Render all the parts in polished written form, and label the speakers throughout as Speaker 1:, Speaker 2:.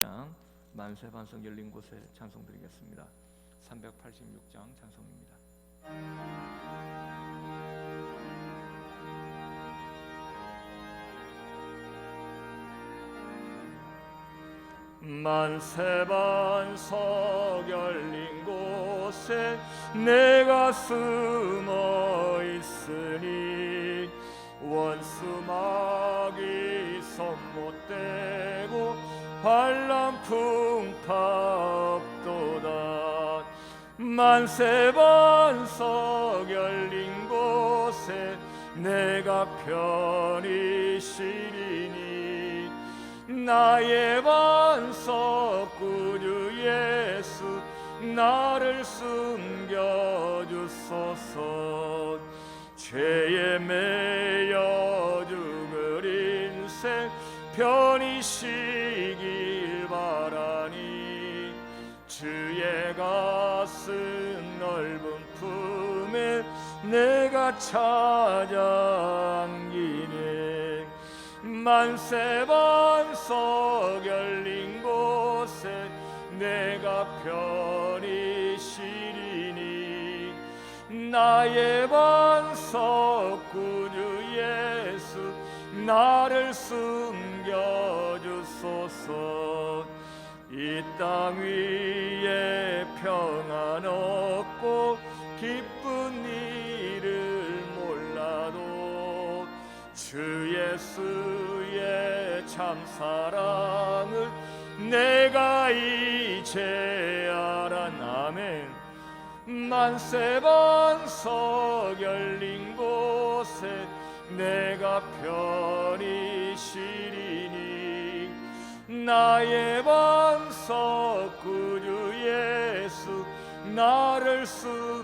Speaker 1: 36장 만세 반석 열린 곳에 찬송 드리겠습니다. 386장 찬송입니다. 만세 반석 열린 곳에 내가 숨어 있으니 원수 마귀 손 못 대고 환난 풍파 없도다. 만세 반석 열린 곳에 내가 편히 쉬리니 나의 반석 구주 예수 나를 숨겨주소서. 죄에 매여 죽을 인생 편히 쉬길 바라니 주의 가슴 넓은 품에 내가 찾아 안기네. 만세 반석 열린 곳에 내가 편히 쉬리니 나의 반석 구주 예수 나를 숨겨주소서. 이 땅 위에 평안 없고 기쁜 일을 몰라도 주 예수의 참사랑을 내가 이제 알아. 아멘. 만세 반석 열린 곳에 내가 편히 쉬리니 나의 반석 구주 예수 나를 숨겨주소서.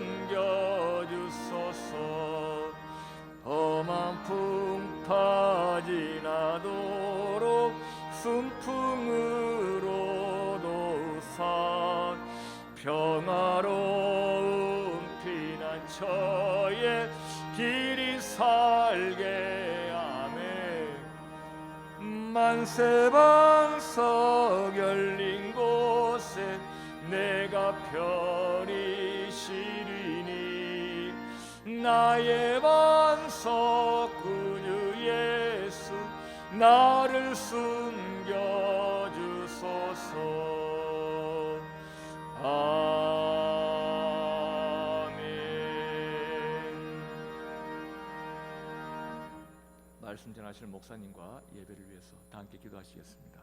Speaker 1: 험한 풍파 지나도록 순풍으로도 우산 평화로운 피난처에 길이 살게. 아멘. 만세 반석 열린 곳에 내가 편히 쉬리니 나의 반석 구주 예수 나를 숨겨주소서. 아멘. 말씀 전하실 목사님과 예배를 위해서 다 함께 기도하시겠습니다.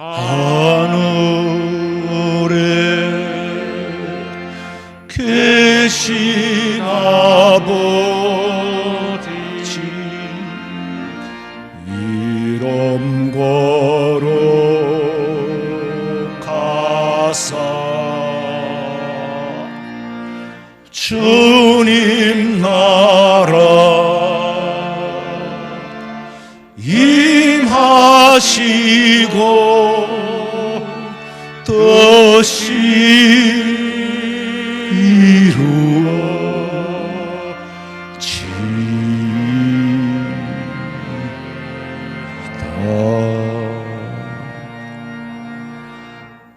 Speaker 2: 하늘에 계신 아버지 이름 거룩하사 주님 나라 임하시고 뜻이 이루어지이다.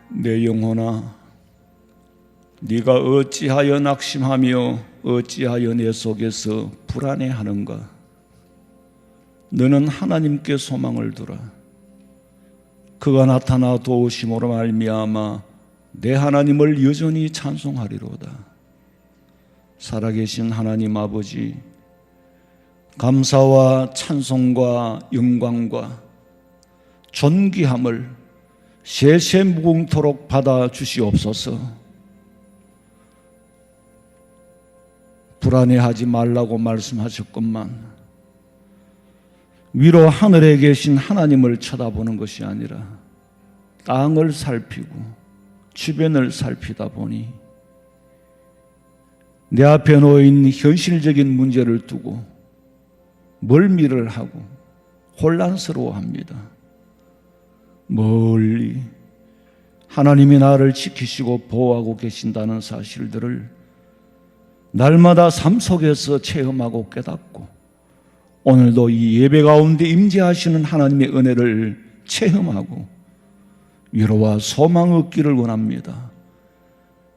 Speaker 2: 내 영혼아, 네가 어찌하여 낙심하며 어찌하여 내 속에서 불안해하는가? 너는 하나님께 소망을 두라. 그가 나타나 도우심으로 말미암아 내 하나님을 여전히 찬송하리로다. 살아계신 하나님 아버지, 감사와 찬송과 영광과 존귀함을 세세무궁토록 받아 주시옵소서. 불안해하지 말라고 말씀하셨건만 위로 하늘에 계신 하나님을 쳐다보는 것이 아니라 땅을 살피고 주변을 살피다 보니 내 앞에 놓인 현실적인 문제를 두고 멀미를 하고 혼란스러워합니다. 멀리 하나님이 나를 지키시고 보호하고 계신다는 사실들을 날마다 삶 속에서 체험하고 깨닫고 오늘도 이 예배 가운데 임재하시는 하나님의 은혜를 체험하고 위로와 소망 얻기를 원합니다.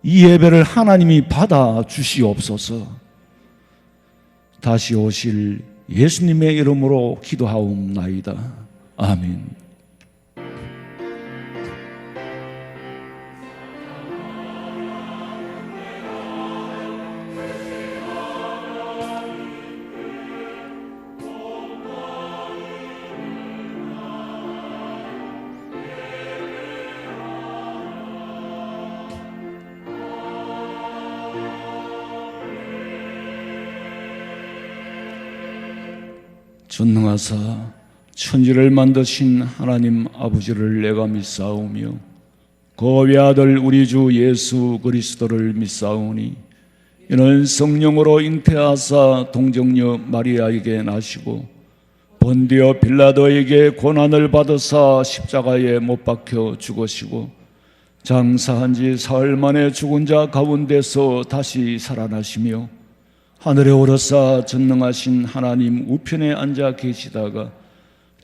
Speaker 2: 이 예배를 하나님이 받아 주시옵소서. 다시 오실 예수님의 이름으로 기도하옵나이다. 아멘. 전능하사 천지를 만드신 하나님 아버지를 내가 믿사오며 그 외아들 우리 주 예수 그리스도를 믿사오니 이는 성령으로 잉태하사 동정녀 마리아에게 나시고 본디오 빌라도에게 고난을 받으사 십자가에 못 박혀 죽으시고 장사한 지 사흘 만에 죽은 자 가운데서 다시 살아나시며 하늘에 오르사 전능하신 하나님 우편에 앉아 계시다가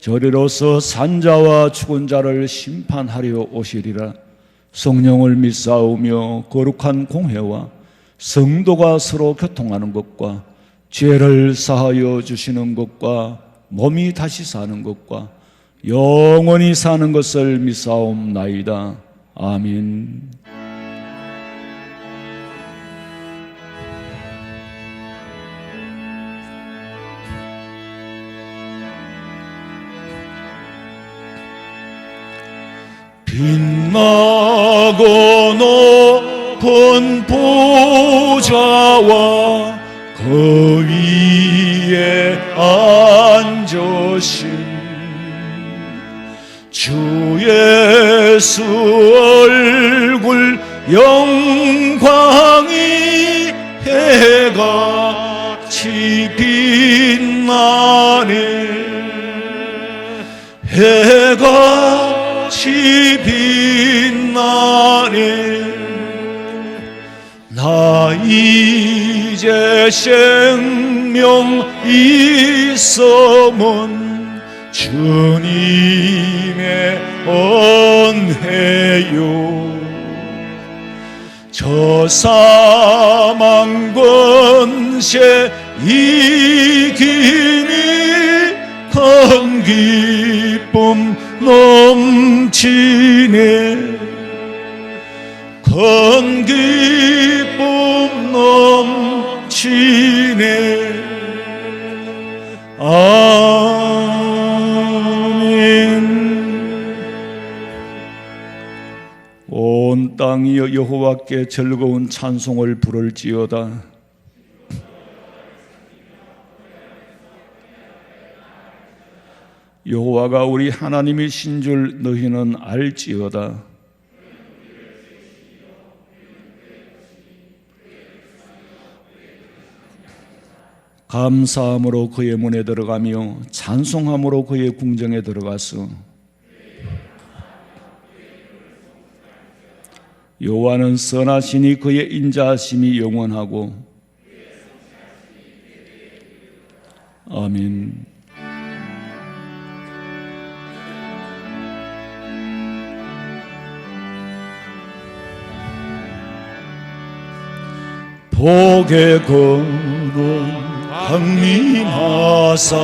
Speaker 2: 저리로서 산자와 죽은 자를 심판하려 오시리라. 성령을 믿사오며 거룩한 공회와 성도가 서로 교통하는 것과 죄를 사하여 주시는 것과 몸이 다시 사는 것과 영원히 사는 것을 믿사옵나이다. 아멘. 빛나고 높은 보좌와 그 위에 앉으신 주 예수 얼굴 영광이 해같이 빛나네. 해같이 빛나네. 나 이제 생명 있음은 주님의 은혜요. 저 사망 권세 이기니 큰 기쁨 넘치네. 큰 기쁨 넘치네. 아멘. 마음이여 여호와께 즐거운 찬송을 부를지어다. 여호와가 우리 하나님이신 줄 너희는 알지어다. 감사함으로 그의 문에 들어가며 찬송함으로 그의 궁정에 들어가서 여호와는 선하시니 그의 인자하심이 영원하고. 아멘. 복의 걸음 강림하사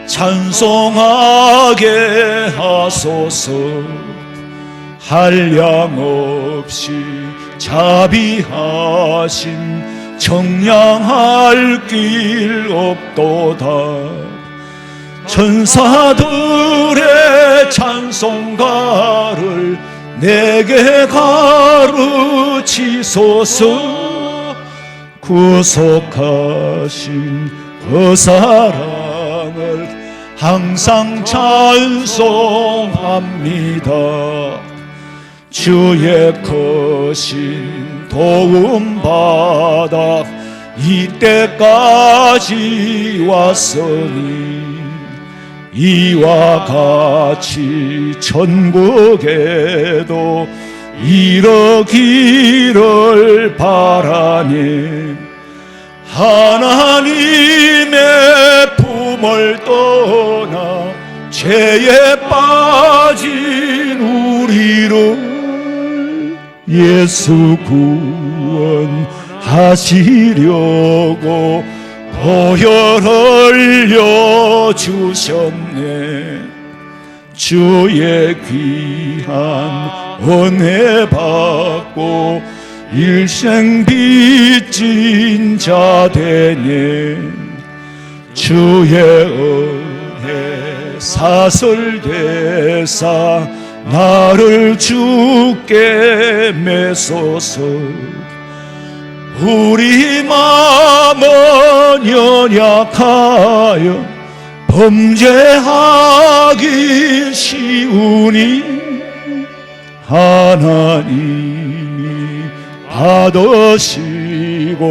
Speaker 2: 찬송하게 하소서. 한량없이 자비하신 청량할 길 없도다. 천사들의 찬송가를 내게 가르치소서. 구속하신 그 사랑을 항상 찬송합니다. 주의 크신 도움받아 이때까지 왔으니 이와 같이 천국에도 이르기를 바라니. 하나님의 품을 떠나 죄에 빠진 우리를 예수 구원하시려고 보혈 흘려 주셨네. 주의 귀한 은혜 받고 일생 빚진 자 되니. 주의 은혜 사슬되사 나를 주께 메소서. 우리 마음은 연약하여 범죄하기 쉬우니 하나님이 받으시고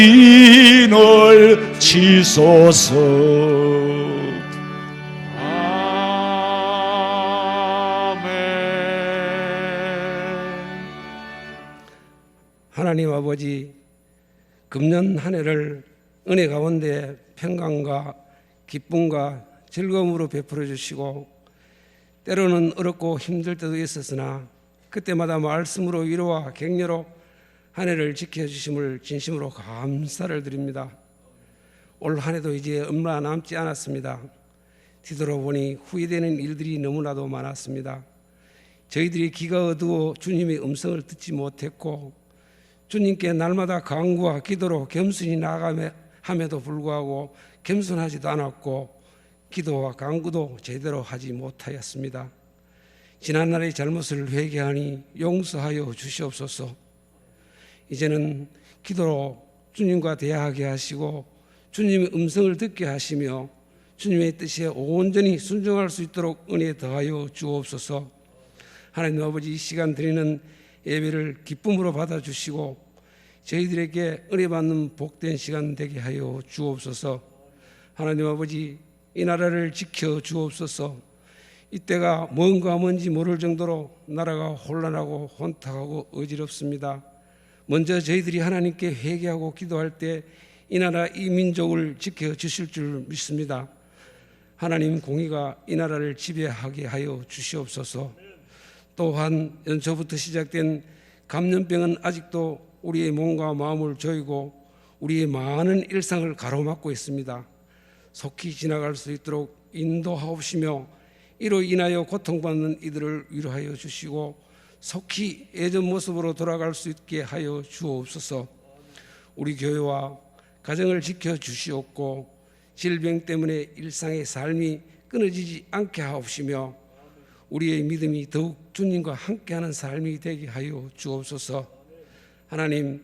Speaker 2: 천국인을 치소서.
Speaker 3: 아멘. 하나님 아버지, 금년 한 해를 은혜 가운데 평강과 기쁨과 즐거움으로 베풀어 주시고, 때로는 어렵고 힘들 때도 있었으나 그때마다 말씀으로 위로와 격려로 한 해를 지켜주심을 진심으로 감사를 드립니다. 올 한 해도 이제 얼마 남지 않았습니다. 뒤돌아보니 후회되는 일들이 너무나도 많았습니다. 저희들이 귀가 어두워 주님의 음성을 듣지 못했고, 주님께 날마다 간구와 기도로 겸손히 나아감에도 불구하고 겸손하지도 않았고, 기도와 간구도 제대로 하지 못하였습니다. 지난날의 잘못을 회개하니 용서하여 주시옵소서. 이제는 기도로 주님과 대화하게 하시고 주님의 음성을 듣게 하시며 주님의 뜻에 온전히 순종할 수 있도록 은혜 더하여 주옵소서. 하나님 아버지, 이 시간 드리는 예배를 기쁨으로 받아주시고 저희들에게 은혜 받는 복된 시간 되게 하여 주옵소서. 하나님 아버지, 이 나라를 지켜 주옵소서. 이때가 뭔지 모를 정도로 나라가 혼란하고 혼탁하고 어지럽습니다. 먼저 저희들이 하나님께 회개하고 기도할 때 이 나라 이 민족을 지켜 주실 줄 믿습니다. 하나님 공의가 이 나라를 지배하게 하여 주시옵소서. 또한 연초부터 시작된 감염병은 아직도 우리의 몸과 마음을 조이고 우리의 많은 일상을 가로막고 있습니다. 속히 지나갈 수 있도록 인도하옵시며 이로 인하여 고통받는 이들을 위로하여 주시고 속히 예전 모습으로 돌아갈 수 있게 하여 주옵소서. 우리 교회와 가정을 지켜주시옵고 질병 때문에 일상의 삶이 끊어지지 않게 하옵시며 우리의 믿음이 더욱 주님과 함께하는 삶이 되게 하여 주옵소서. 하나님,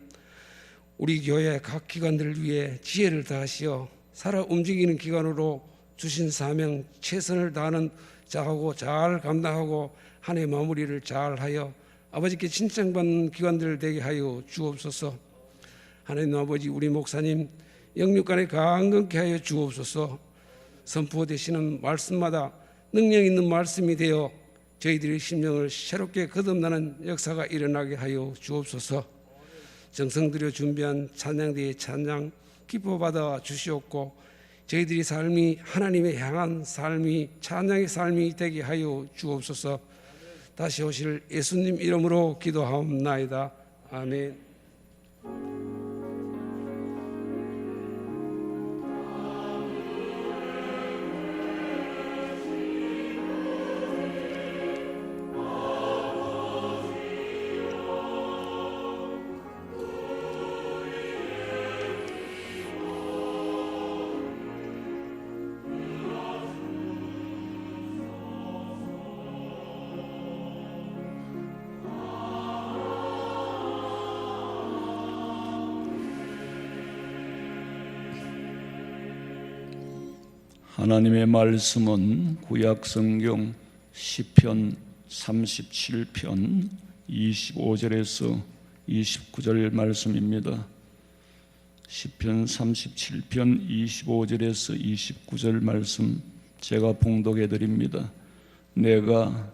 Speaker 3: 우리 교회 각 기관들을 위해 지혜를 다하시어 살아 움직이는 기관으로 주신 사명 최선을 다하는 자하고 잘 감당하고 한 해 마무리를 잘하여 아버지께 칭찬받는 기관들 되게 하여 주옵소서. 하나님 아버지, 우리 목사님 영육간에 강건케 하여 주옵소서. 선포되시는 말씀마다 능력 있는 말씀이 되어 저희들의 심령을 새롭게 거듭나는 역사가 일어나게 하여 주옵소서. 정성 들여 준비한 찬양대의 찬양 기뻐 받아 주시옵고 저희들의 삶이 하나님의 향한 삶이 찬양의 삶이 되게 하여 주옵소서. 다시 오실 예수님 이름으로 기도하옵나이다. 아멘.
Speaker 2: 하나님의 말씀은 구약 성경 시편 37편 25절에서 29절 말씀입니다. 시편 37편 25절에서 29절 말씀 제가 봉독해 드립니다. 내가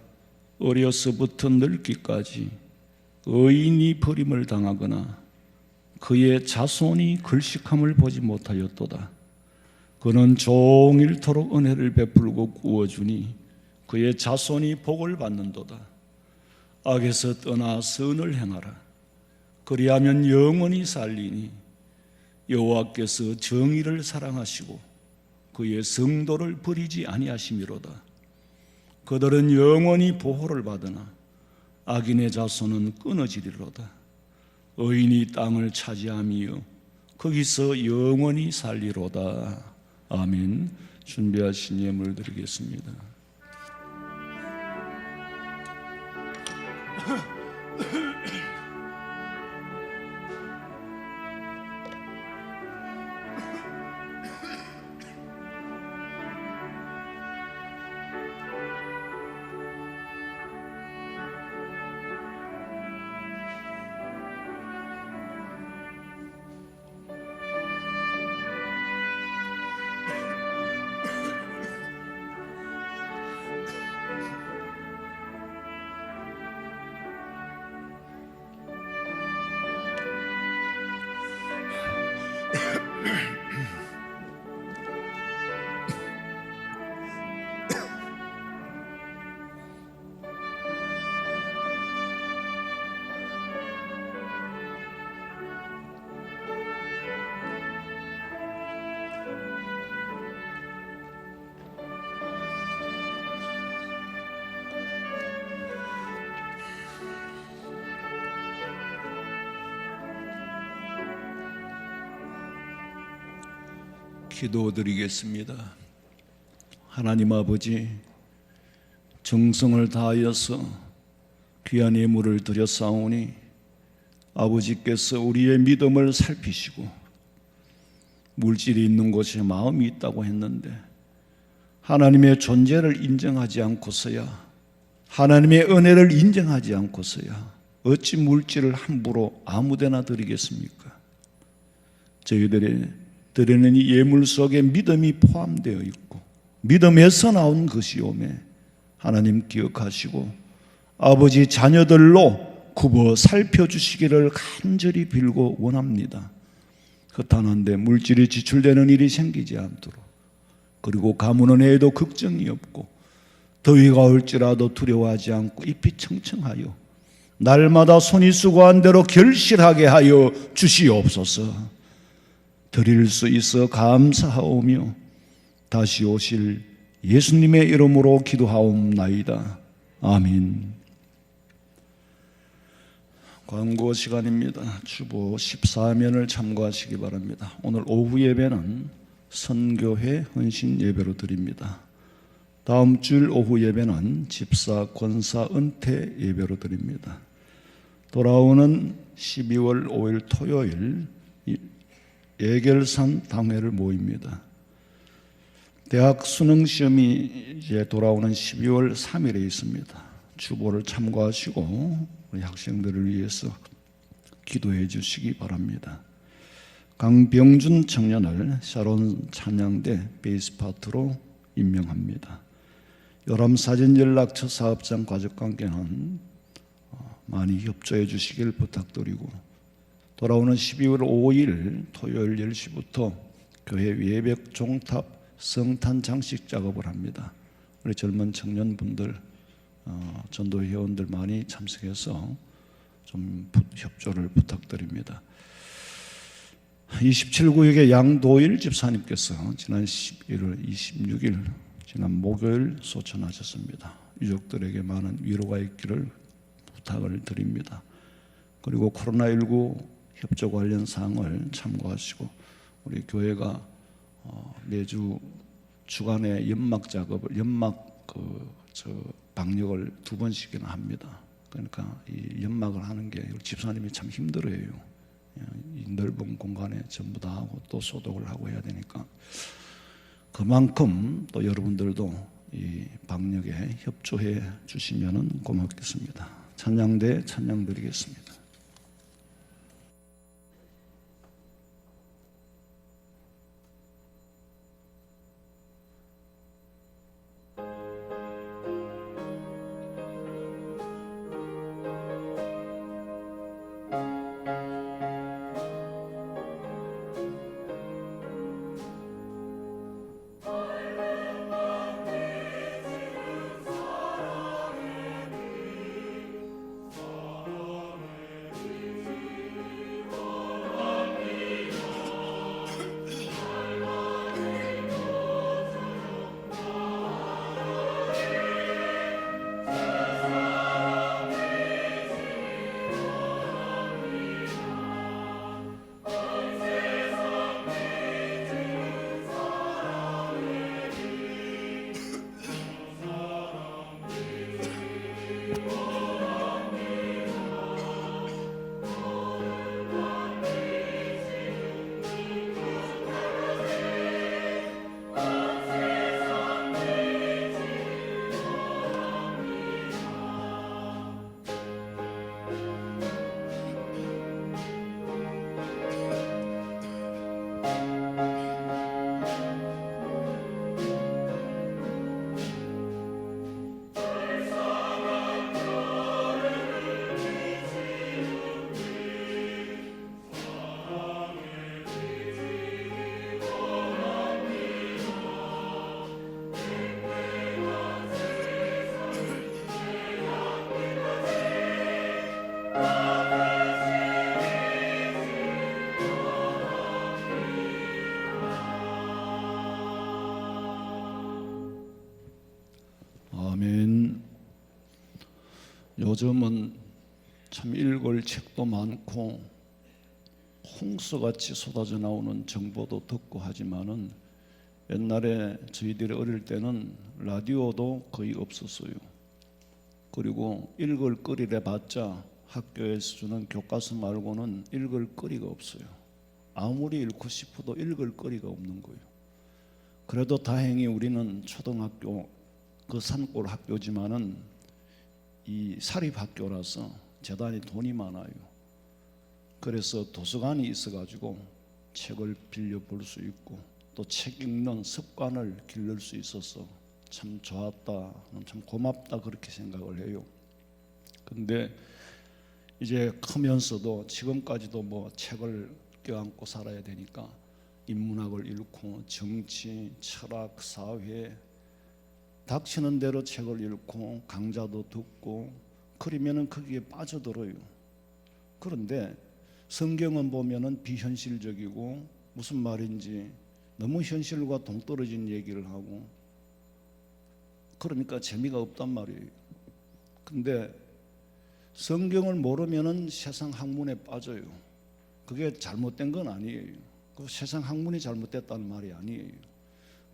Speaker 2: 어려서부터 늙기까지 의인이 버림을 당하거나 그의 자손이 글식함을 보지 못하였도다. 그는 종일토록 은혜를 베풀고 구워주니 그의 자손이 복을 받는도다. 악에서 떠나 선을 행하라. 그리하면 영원히 살리니 여호와께서 정의를 사랑하시고 그의 성도를 버리지 아니하심이로다. 그들은 영원히 보호를 받으나 악인의 자손은 끊어지리로다. 의인이 땅을 차지하며 거기서 영원히 살리로다. 아멘. 준비하신 예물 드리겠습니다. 기도드리겠습니다. 하나님 아버지, 정성을 다하여서 귀한 예물을 드렸사오니 아버지께서 우리의 믿음을 살피시고 물질이 있는 곳에 마음이 있다고 했는데 하나님의 존재를 인정하지 않고서야, 하나님의 은혜를 인정하지 않고서야 어찌 물질을 함부로 아무데나 드리겠습니까? 저희들의 드리는 이 예물 속에 믿음이 포함되어 있고 믿음에서 나온 것이오매 하나님 기억하시고 아버지 자녀들로 굽어 살펴주시기를 간절히 빌고 원합니다. 허탄한데 물질이 지출되는 일이 생기지 않도록, 그리고 가문은 해도 걱정이 없고 더위가 올지라도 두려워하지 않고 잎이 청청하여 날마다 손이 수고한 대로 결실하게 하여 주시옵소서. 드릴 수 있어 감사하오며 다시 오실 예수님의 이름으로 기도하옵나이다. 아멘. 광고 시간입니다. 주보 14면을 참고하시기 바랍니다. 오늘 오후 예배는 선교회 헌신 예배로 드립니다. 다음 주일 오후 예배는 집사, 권사, 은퇴 예배로 드립니다. 돌아오는 12월 5일 토요일 예결산 당회를 모입니다. 대학 수능시험이 이제 돌아오는 12월 3일에 있습니다. 주보를 참고하시고 우리 학생들을 위해서 기도해 주시기 바랍니다. 강병준 청년을 샤론 찬양대 베이스파트로 임명합니다. 요람사진연락처 사업장 가족관계는 많이 협조해 주시길 부탁드리고, 돌아오는 12월 5일 토요일 10시부터 교회 외벽 종탑 성탄 장식 작업을 합니다. 우리 젊은 청년분들, 전도 회원들 많이 참석해서 좀 협조를 부탁드립니다. 27구역의 양도일 집사님께서 지난 11월 26일 지난 목요일 소천하셨습니다. 유족들에게 많은 위로가 있기를 부탁을 드립니다. 그리고 코로나19 협조 관련 사항을 참고하시고, 우리 교회가 매주 주간에 연막 작업을 방역을 2번씩이나 합니다. 그러니까 이 연막을 하는 게 집사님이 참 힘들어요. 이 넓은 공간에 전부 다 하고 또 소독을 하고 해야 되니까, 그만큼 또 여러분들도 이 방역에 협조해 주시면 고맙겠습니다. 찬양대 찬양 드리겠습니다. 아멘. 요즘은 참 읽을 책도 많고 홍수같이 쏟아져 나오는 정보도 듣고 하지만은, 옛날에 저희들이 어릴 때는 라디오도 거의 없었어요. 그리고 읽을 거리를 봤자 학교에서 주는 교과서 말고는 읽을 거리가 없어요. 아무리 읽고 싶어도 읽을 거리가 없는 거예요. 그래도 다행히 우리는 초등학교 그 산골 학교지만은 이 사립학교라서 재단이 돈이 많아요. 그래서 도서관이 있어가지고 책을 빌려 볼 수 있고 또 책 읽는 습관을 기를 수 있어서 참 좋았다, 참 고맙다 그렇게 생각을 해요. 근데 이제 크면서도 지금까지도 뭐 책을 껴안고 살아야 되니까 인문학을 읽고 정치, 철학, 사회 닥치는 대로 책을 읽고 강좌도 듣고 그러면은 거기에 빠져들어요. 그런데 성경은 보면은 비현실적이고 무슨 말인지 너무 현실과 동떨어진 얘기를 하고 그러니까 재미가 없단 말이에요. 근데 성경을 모르면은 세상 학문에 빠져요. 그게 잘못된 건 아니에요. 그 세상 학문이 잘못됐다는 말이 아니에요.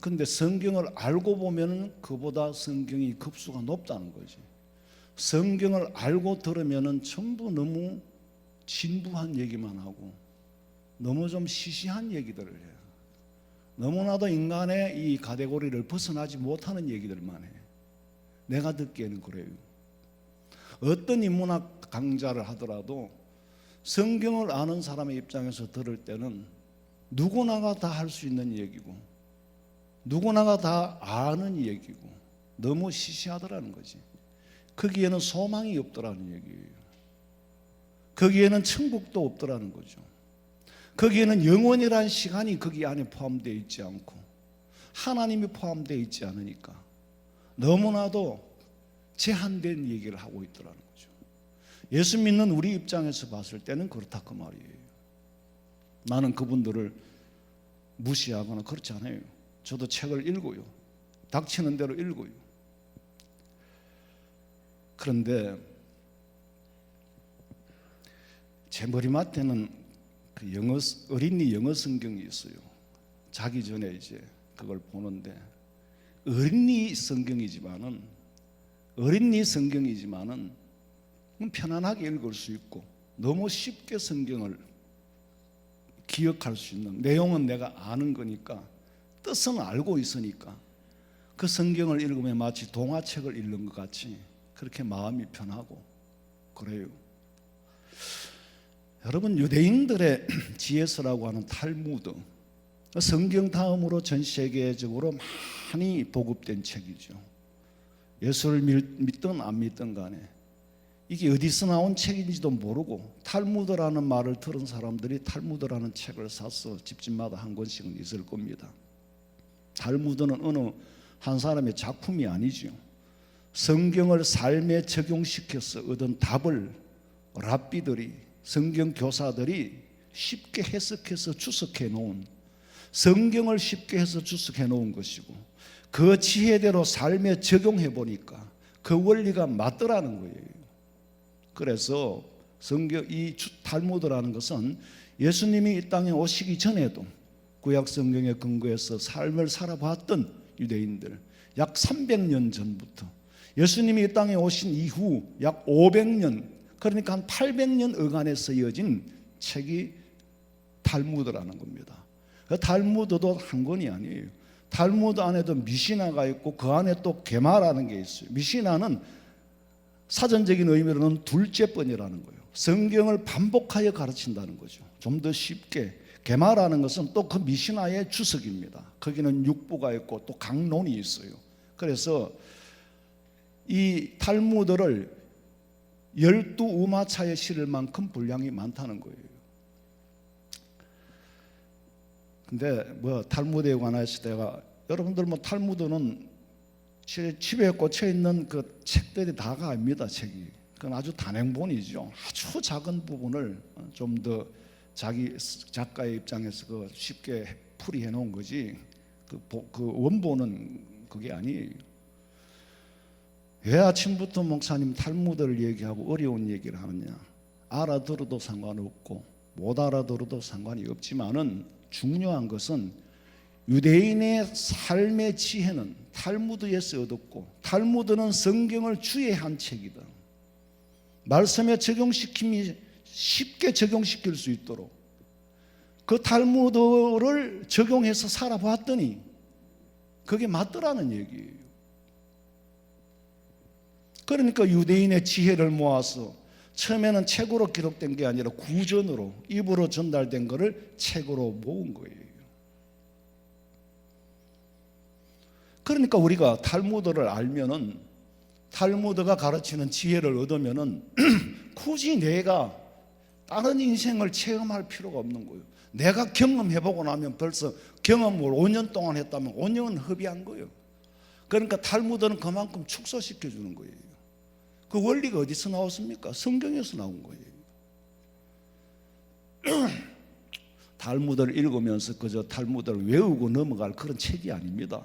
Speaker 2: 근데 성경을 알고 보면 그보다 성경이 급수가 높다는 거지. 성경을 알고 들으면 전부 너무 진부한 얘기만 하고 너무 좀 시시한 얘기들을 해요. 너무나도 인간의 이 가데고리를 벗어나지 못하는 얘기들만 해. 내가 듣기에는 그래요. 어떤 인문학 강좌를 하더라도 성경을 아는 사람의 입장에서 들을 때는 누구나가 다 할 수 있는 얘기고 누구나가 다 아는 얘기고 너무 시시하더라는 거지. 거기에는 소망이 없더라는 얘기예요. 거기에는 천국도 없더라는 거죠. 거기에는 영원이라는 시간이 거기 안에 포함되어 있지 않고 하나님이 포함되어 있지 않으니까 너무나도 제한된 얘기를 하고 있더라는 거죠. 예수 믿는 우리 입장에서 봤을 때는 그렇다 그 말이에요. 나는 그분들을 무시하거나 그렇지 않아요. 저도 책을 읽어요. 닥치는 대로 읽어요. 그런데 제 머리맡에는 그 어린이 영어 성경이 있어요. 자기 전에 이제 그걸 보는데 어린이 성경이지만은 편안하게 읽을 수 있고 너무 쉽게 성경을 기억할 수 있는, 내용은 내가 아는 거니까 뜻은 알고 있으니까 그 성경을 읽으면 마치 동화책을 읽는 것 같이 그렇게 마음이 편하고 그래요. 여러분, 유대인들의 지혜서라고 하는 탈무드, 성경 다음으로 전 세계적으로 많이 보급된 책이죠. 예수를 믿든 안 믿든 간에 이게 어디서 나온 책인지도 모르고 탈무드라는 말을 들은 사람들이 탈무드라는 책을 사서 집집마다 한 권씩은 있을 겁니다. 탈무드는 어느 한 사람의 작품이 아니죠. 성경을 삶에 적용시켜서 얻은 답을 랍비들이, 성경 교사들이 쉽게 해석해서 주석해 놓은, 성경을 쉽게 해서 주석해 놓은 것이고 그 지혜대로 삶에 적용해 보니까 그 원리가 맞더라는 거예요. 그래서 이 탈무드라는 것은 예수님이 이 땅에 오시기 전에도 구약 성경에 근거해서 삶을 살아봤던 유대인들, 약 300년 전부터 예수님이 이 땅에 오신 이후 약 500년, 그러니까 한 800년 어간에 쓰여진 책이 탈무드라는 겁니다. 그 탈무드도 한 권이 아니에요. 탈무드 안에도 미시나가 있고 그 안에 또 게마라는 게 있어요. 미시나는 사전적인 의미로는 둘째 번이라는 거예요. 성경을 반복하여 가르친다는 거죠. 좀 더 쉽게. 게마라는 것은 또 그 미시나의 주석입니다. 거기는 육부가 있고 또 강론이 있어요. 그래서 이 탈무드를 12우마차에 실을 만큼 분량이 많다는 거예요. 근데 탈무드에 관해서 내가, 여러분들 탈무드는 집에 꽂혀 있는 그 책들이 다가 아닙니다. 책이 그건 아주 단행본이죠. 아주 작은 부분을 좀 더 자기 작가의 입장에서 그 쉽게 풀이해 놓은 거지 그 원본은 그게 아니에요. 왜 아침부터 목사님 탈무드를 얘기하고 어려운 얘기를 하느냐? 알아들어도 상관없고 못 알아들어도 상관이 없지만은 중요한 것은 유대인의 삶의 지혜는 탈무드에서 얻었고 탈무드는 성경을 주의한 책이다. 말씀에 적용시킴이 쉽게 적용시킬 수 있도록 그 탈무드를 적용해서 살아봤더니 그게 맞더라는 얘기예요. 그러니까 유대인의 지혜를 모아서 처음에는 책으로 기록된 게 아니라 구전으로 입으로 전달된 것을 책으로 모은 거예요. 그러니까 우리가 탈무드를 알면은, 탈무드가 가르치는 지혜를 얻으면은 굳이 내가 다른 인생을 체험할 필요가 없는 거예요. 내가 경험해보고 나면 벌써 경험을 5년 동안 했다면 5년은 허비한 거예요. 그러니까 탈무드는 그만큼 축소시켜 주는 거예요. 그 원리가 어디서 나왔습니까? 성경에서 나온 거예요. 탈무드를 읽으면서 그저 탈무드를 외우고 넘어갈 그런 책이 아닙니다.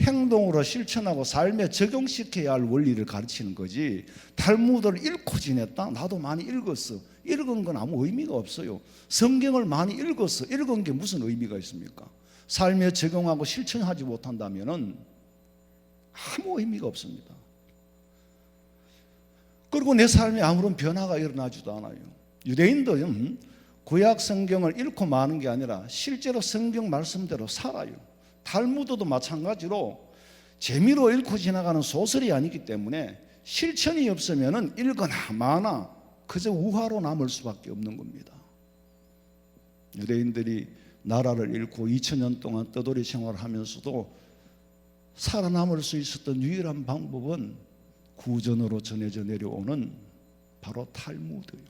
Speaker 2: 행동으로 실천하고 삶에 적용시켜야 할 원리를 가르치는 거지, 탈무드를 읽고 지냈다? 나도 많이 읽었어. 읽은 건 아무 의미가 없어요. 성경을 많이 읽었어. 읽은 게 무슨 의미가 있습니까? 삶에 적용하고 실천하지 못한다면 아무 의미가 없습니다. 그리고 내 삶에 아무런 변화가 일어나지도 않아요. 유대인들은 구약 성경을 읽고 마는 게 아니라 실제로 성경 말씀대로 살아요. 탈무드도 마찬가지로 재미로 읽고 지나가는 소설이 아니기 때문에 실천이 없으면 읽거나 마나 그저 우화로 남을 수밖에 없는 겁니다. 유대인들이 나라를 잃고 2000년 동안 떠돌이 생활을 하면서도 살아남을 수 있었던 유일한 방법은 구전으로 전해져 내려오는 바로 탈무드예요.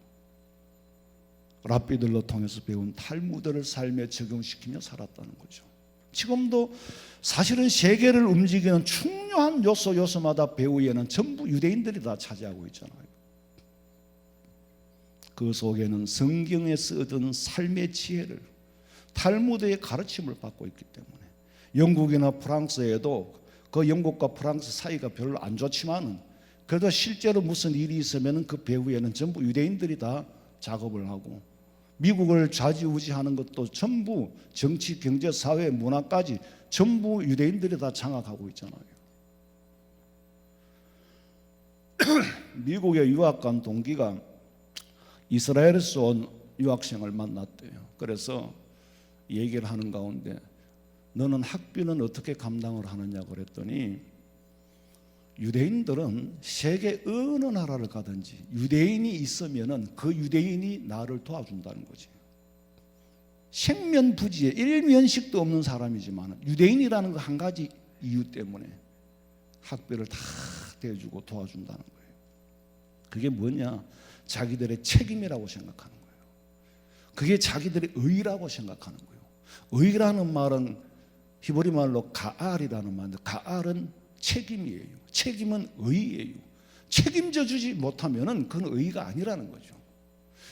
Speaker 2: 랍비들로 통해서 배운 탈무드를 삶에 적용시키며 살았다는 거죠. 지금도 사실은 세계를 움직이는 중요한 요소마다 배후에는 전부 유대인들이 다 차지하고 있잖아요. 그 속에는 성경에서 얻은 삶의 지혜를, 탈무드의 가르침을 받고 있기 때문에 영국이나 프랑스에도 그 영국과 프랑스 사이가 별로 안 좋지만 그래도 실제로 무슨 일이 있으면 그 배후에는 전부 유대인들이 다 작업을 하고, 미국을 좌지우지하는 것도 전부 정치, 경제, 사회, 문화까지 전부 유대인들이 다 장악하고 있잖아요. 미국의 유학 간 동기가 이스라엘에서 온 유학생을 만났대요. 그래서 얘기를 하는 가운데 너는 학비는 어떻게 감당을 하느냐 그랬더니 유대인들은 세계 어느 나라를 가든지 유대인이 있으면은 그 유대인이 나를 도와준다는 거지. 생면부지에 일면식도 없는 사람이지만 유대인이라는 그 한 가지 이유 때문에 학비를 다 대주고 도와준다는 거예요. 그게 뭐냐? 자기들의 책임이라고 생각하는 거예요. 그게 자기들의 의라고 생각하는 거예요. 의라는 말은 히브리 말로 가알이라는 말인데, 가알은 책임이에요. 책임은 의예요. 책임져 주지 못하면 그건 의가 아니라는 거죠.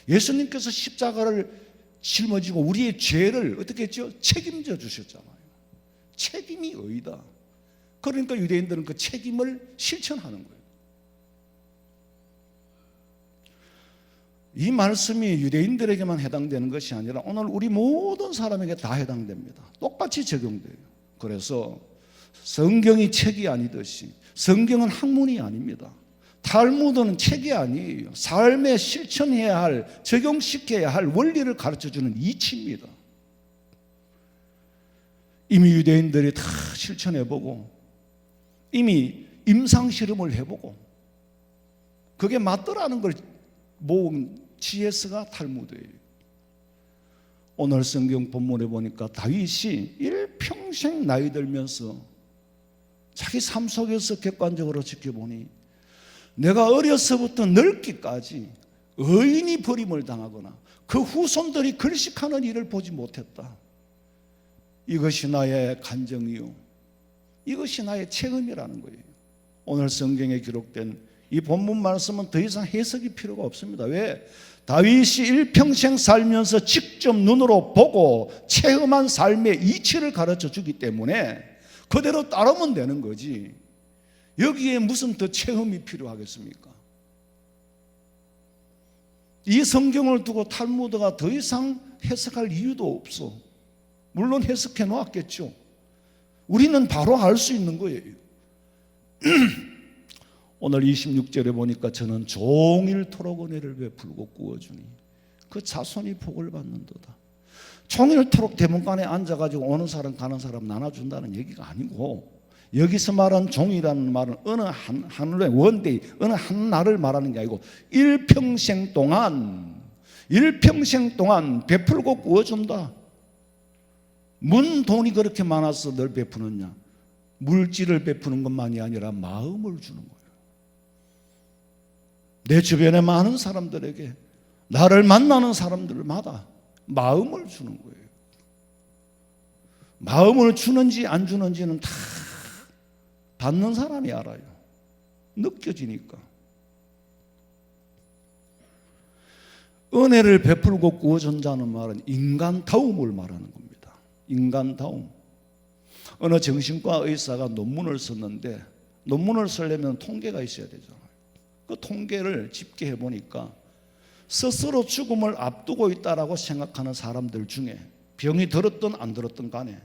Speaker 2: 예수님께서 십자가를 짊어지고 우리의 죄를 어떻게 했죠? 책임져 주셨잖아요. 책임이 의다. 그러니까 유대인들은 그 책임을 실천하는 거예요. 이 말씀이 유대인들에게만 해당되는 것이 아니라 오늘 우리 모든 사람에게 다 해당됩니다. 똑같이 적용돼요. 그래서 성경이 책이 아니듯이 성경은 학문이 아닙니다. 탈무드는 책이 아니에요. 삶에 실천해야 할, 적용시켜야 할 원리를 가르쳐주는 이치입니다. 이미 유대인들이 다 실천해보고 이미 임상실험을 해보고 그게 맞더라는 걸 모은 GS가 탈무드예요. 오늘 성경 본문에 보니까 다윗이 일평생 나이 들면서 자기 삶 속에서 객관적으로 지켜보니 내가 어려서부터 늙기까지 의인이 버림을 당하거나 그 후손들이 글식하는 일을 보지 못했다. 이것이 나의 간정이요, 이것이 나의 체험이라는 거예요. 오늘 성경에 기록된 이 본문 말씀은 더 이상 해석이 필요가 없습니다. 왜? 다윗이 일평생 살면서 직접 눈으로 보고 체험한 삶의 이치를 가르쳐 주기 때문에 그대로 따르면 되는 거지, 여기에 무슨 더 체험이 필요하겠습니까? 이 성경을 두고 탈무드가 더 이상 해석할 이유도 없어. 물론 해석해 놓았겠죠. 우리는 바로 알 수 있는 거예요. 오늘 26절에 보니까 저는 종일토록 은혜를 베풀고 구워주니 그 자손이 복을 받는도다. 종일토록 대문간에 앉아가지고 오는 사람 가는 사람 나눠준다는 얘기가 아니고, 여기서 말한 종이라는 말은 어느 하늘의 원데이, 어느 한 날을 말하는 게 아니고 일평생 동안 베풀고 구워준다. 뭔 돈이 그렇게 많아서 널 베푸느냐? 물질을 베푸는 것만이 아니라 마음을 주는 거예요. 내 주변에 많은 사람들에게, 나를 만나는 사람들마다 마음을 주는 거예요. 마음을 주는지 안 주는지는 다 받는 사람이 알아요. 느껴지니까. 은혜를 베풀고 구워준다는 말은 인간다움을 말하는 겁니다. 인간다움. 어느 정신과 의사가 논문을 썼는데, 논문을 쓰려면 통계가 있어야 되잖아요. 그 통계를 집계해 보니까 스스로 죽음을 앞두고 있다라고 생각하는 사람들 중에 병이 들었든 안 들었든 간에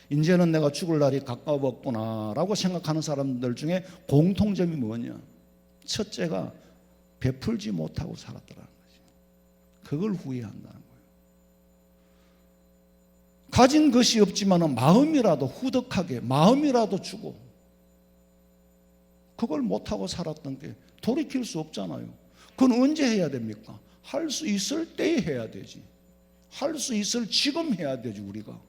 Speaker 2: 이제는 내가 죽을 날이 가까웠구나라고 생각하는 사람들 중에 공통점이 뭐냐? 첫째가 베풀지 못하고 살았더라는 거죠. 그걸 후회한다는 거예요. 가진 것이 없지만 마음이라도 후덕하게, 마음이라도 주고, 그걸 못하고 살았던 게 돌이킬 수 없잖아요. 그건 언제 해야 됩니까? 할 수 있을 때에 해야 되지. 할 수 있을 지금 해야 되지. 우리가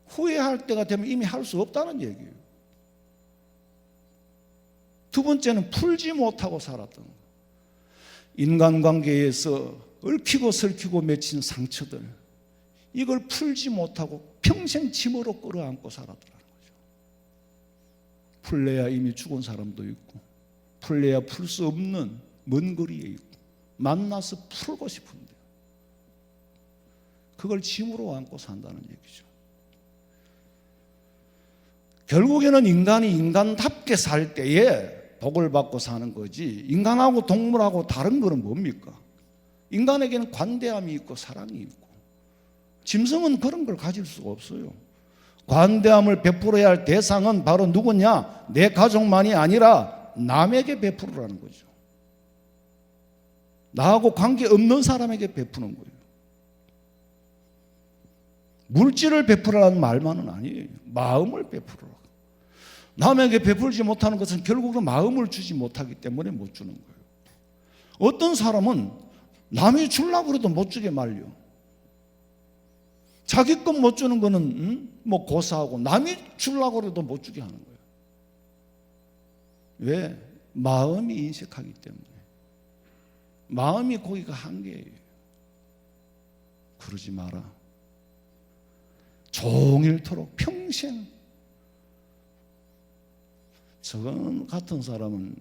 Speaker 2: 후회할 때가 되면 이미 할 수 없다는 얘기예요. 두 번째는 풀지 못하고 살았던 거. 인간관계에서 얽히고 설키고 맺힌 상처들, 이걸 풀지 못하고 평생 짐으로 끌어안고 살았더라는 거죠. 풀래야 이미 죽은 사람도 있고, 풀래야 풀 수 없는 먼 거리에 있고, 만나서 풀고 싶은데 그걸 짐으로 안고 산다는 얘기죠. 결국에는 인간이 인간답게 살 때에 복을 받고 사는 거지, 인간하고 동물하고 다른 거는 뭡니까? 인간에게는 관대함이 있고 사랑이 있고, 짐승은 그런 걸 가질 수가 없어요. 관대함을 베풀어야 할 대상은 바로 누구냐? 내 가족만이 아니라 남에게 베풀으라는 거죠. 나하고 관계없는 사람에게 베푸는 거예요. 물질을 베풀으라는 말만은 아니에요. 마음을 베풀으라. 남에게 베풀지 못하는 것은 결국은 마음을 주지 못하기 때문에 못 주는 거예요. 어떤 사람은 남이 주려고 해도 못 주게 말려. 자기 것 못 주는 거는 뭐 고사하고, 남이 주려고 해도 못 주게 하는 거예요. 왜? 마음이 인식하기 때문에. 마음이 거기가 한계예요. 그러지 마라. 종일토록 평생. 저 같은 사람은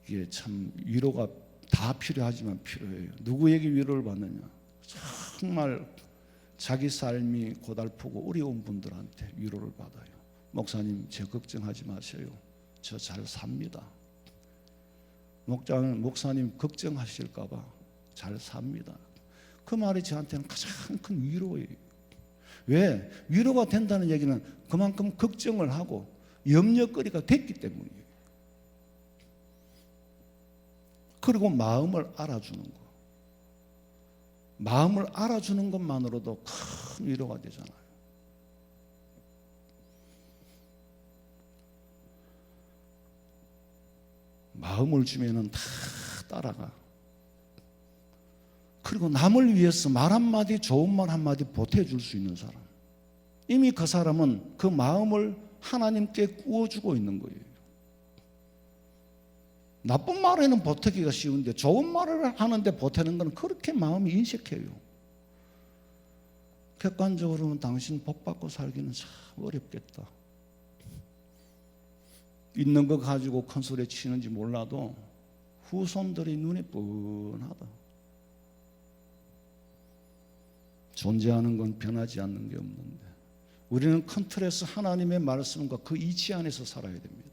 Speaker 2: 이게 참 위로가 다 필요하지만 필요해요. 누구에게 위로를 받느냐? 정말 자기 삶이 고달프고 어려운 분들한테 위로를 받아요. 목사님, 제 걱정하지 마세요. 저 잘 삽니다. 목사님 걱정하실까 봐 잘 삽니다. 그 말이 저한테는 가장 큰 위로예요. 왜? 위로가 된다는 얘기는 그만큼 걱정을 하고 염려거리가 됐기 때문이에요. 그리고 마음을 알아주는 거. 마음을 알아주는 것만으로도 큰 위로가 되잖아요. 마음을 주면은 다 따라가. 그리고 남을 위해서 말 한마디, 좋은 말 한마디 보태줄 수 있는 사람, 이미 그 사람은 그 마음을 하나님께 구워주고 있는 거예요. 나쁜 말에는 보태기가 쉬운데 좋은 말을 하는데 보태는 건 그렇게 마음이 인식해요. 객관적으로는 당신 복 받고 살기는 참 어렵겠다. 있는 거 가지고 큰 소리 치는지 몰라도 후손들이 눈이 뻔하다. 존재하는 건 변하지 않는 게 없는데 우리는 큰 틀에서 하나님의 말씀과 그 이치 안에서 살아야 됩니다.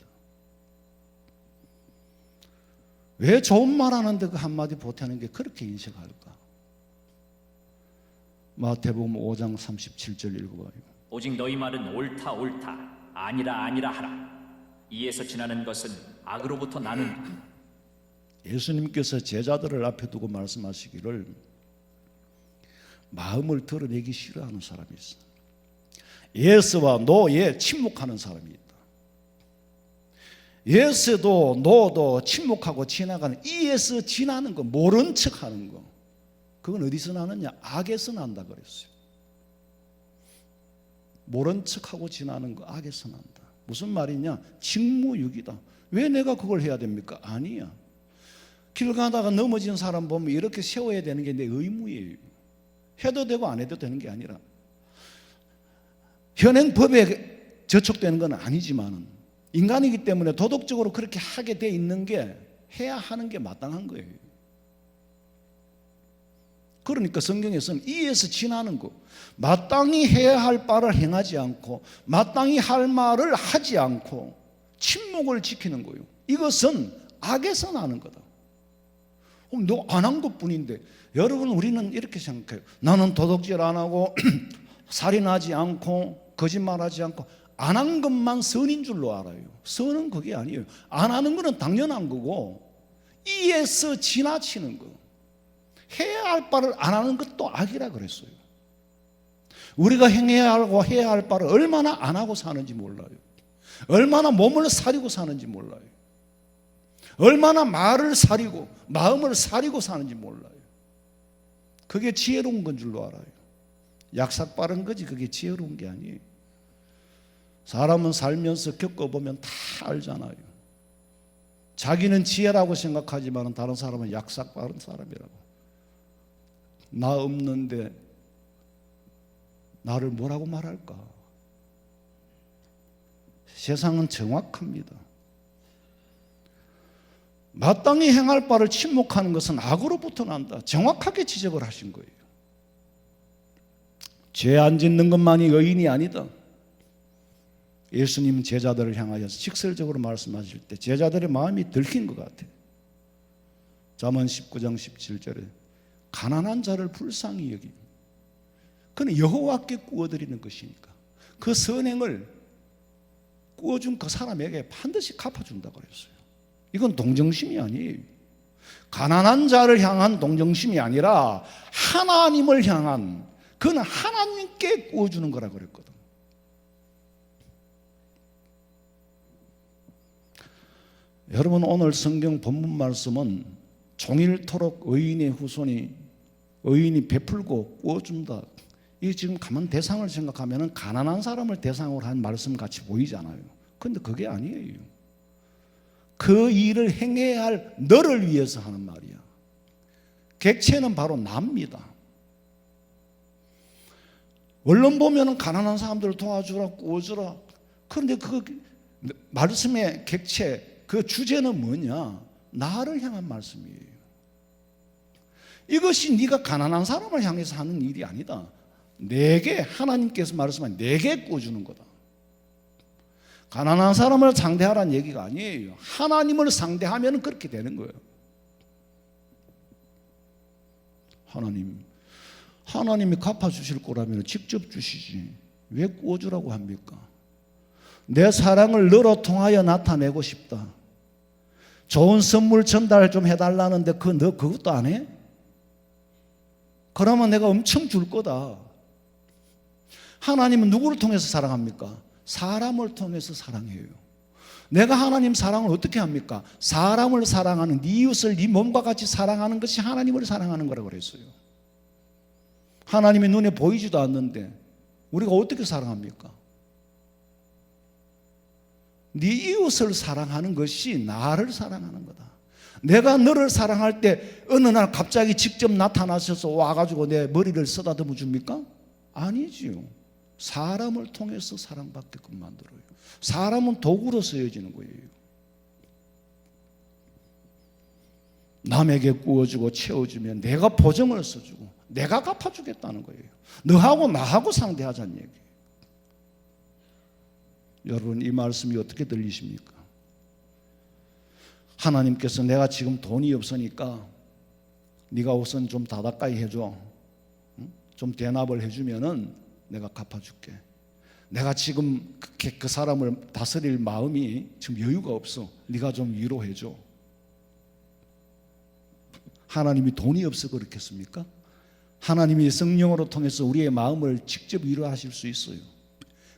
Speaker 2: 왜 좋은 말 하는데 그 한마디 보태는 게 그렇게 인식할까? 마태복음 5장 37절 읽어봐요.
Speaker 4: 오직 너희 말은 옳다 옳다 아니라 아니라 하라. 이에서 지나는 것은 악으로부터 나는.
Speaker 2: 예수님께서 제자들을 앞에 두고 말씀하시기를 마음을 드러내기 싫어하는 사람이 있어. 예스와 노에 침묵하는 사람이 있다. 예스도 노도 침묵하고 지나가는, 이에서 지나는 거, 모른 척하는 거, 그건 어디서 나느냐? 악에서 난다 그랬어요. 모른 척하고 지나는 거 악에서 난다. 무슨 말이냐? 직무유기다. 왜 내가 그걸 해야 됩니까? 아니야. 길 가다가 넘어진 사람 보면 이렇게 세워야 되는 게 내 의무예요. 해도 되고 안 해도 되는 게 아니라, 현행 법에 저촉되는 건 아니지만 인간이기 때문에 도덕적으로 그렇게 하게 돼 있는 게 해야 하는 게 마땅한 거예요. 그러니까 성경에서는 이에서 지나는 거, 마땅히 해야 할 바를 행하지 않고 마땅히 할 말을 하지 않고 침묵을 지키는 거예요. 이것은 악에서 나는 거다. 너 안 한 것뿐인데, 여러분 우리는 이렇게 생각해요. 나는 도덕질 안 하고 살인하지 않고 거짓말하지 않고 안 한 것만 선인 줄로 알아요. 선은 그게 아니에요. 안 하는 거는 당연한 거고 이에서 지나치는 거, 해야 할 바를 안 하는 것도 악이라 그랬어요. 우리가 행해야 하고 해야 할 바를 얼마나 안 하고 사는지 몰라요. 얼마나 몸을 사리고 사는지 몰라요. 얼마나 말을 사리고 마음을 사리고 사는지 몰라요. 그게 지혜로운 건 줄로 알아요. 약삭 빠른 거지 그게 지혜로운 게 아니에요. 사람은 살면서 겪어보면 다 알잖아요. 자기는 지혜라고 생각하지만 다른 사람은 약삭 빠른 사람이라고. 나 없는데 나를 뭐라고 말할까? 세상은 정확합니다. 마땅히 행할 바를 침묵하는 것은 악으로부터 난다. 정확하게 지적을 하신 거예요. 죄 안 짓는 것만이 의인이 아니다. 예수님 제자들을 향하여서 직설적으로 말씀하실 때 제자들의 마음이 들킨 것 같아요. 잠언 19장 17절에 가난한 자를 불쌍히 여기. 그는 여호와께 구워드리는 것이니까 그 선행을 구워준 그 사람에게 반드시 갚아준다고 그랬어요. 이건 동정심이 아니에요. 가난한 자를 향한 동정심이 아니라 하나님을 향한, 그는 하나님께 구워주는 거라고 그랬거든. 여러분, 오늘 성경 본문 말씀은 종일토록 의인의 후손이 의인이 베풀고 구워준다. 이 지금 가만 대상을 생각하면 가난한 사람을 대상으로 한 말씀 같이 보이잖아요. 그런데 그게 아니에요. 그 일을 행해야 할 너를 위해서 하는 말이야. 객체는 바로 납니다. 언론 보면 가난한 사람들을 도와주라, 구워주라. 그런데 그 말씀의 객체, 그 주제는 뭐냐? 나를 향한 말씀이에요. 이것이 네가 가난한 사람을 향해서 하는 일이 아니다. 내게 하나님께서 말씀한 내게 구워주는 거다. 가난한 사람을 상대하라는 얘기가 아니에요. 하나님을 상대하면 그렇게 되는 거예요. 하나님이 갚아주실 거라면 직접 주시지 왜 구워주라고 합니까? 내 사랑을 너로 통하여 나타내고 싶다. 좋은 선물 전달 좀 해달라는데 너 그것도 안 해? 그러면 내가 엄청 줄 거다. 하나님은 누구를 통해서 사랑합니까? 사람을 통해서 사랑해요. 내가 하나님 사랑을 어떻게 합니까? 사람을 사랑하는, 네 이웃을 네 몸과 같이 사랑하는 것이 하나님을 사랑하는 거라고 그랬어요. 하나님의 눈에 보이지도 않는데 우리가 어떻게 사랑합니까? 네 이웃을 사랑하는 것이 나를 사랑하는 거다. 내가 너를 사랑할 때 어느 날 갑자기 직접 나타나셔서 와가지고 내 머리를 쓰다듬어 줍니까? 아니지요. 사람을 통해서 사랑받게끔 만들어요. 사람은 도구로 쓰여지는 거예요. 남에게 구워주고 채워주면 내가 보정을 써주고 내가 갚아주겠다는 거예요. 너하고 나하고 상대하자는 얘기예요. 여러분, 이 말씀이 어떻게 들리십니까? 하나님께서 내가 지금 돈이 없으니까 네가 우선 좀 다다까이 해줘. 좀 대납을 해주면은 내가 갚아줄게. 내가 지금 그 사람을 다스릴 마음이 지금 여유가 없어. 네가 좀 위로해줘. 하나님이 돈이 없어 그렇겠습니까? 하나님이 성령으로 통해서 우리의 마음을 직접 위로하실 수 있어요.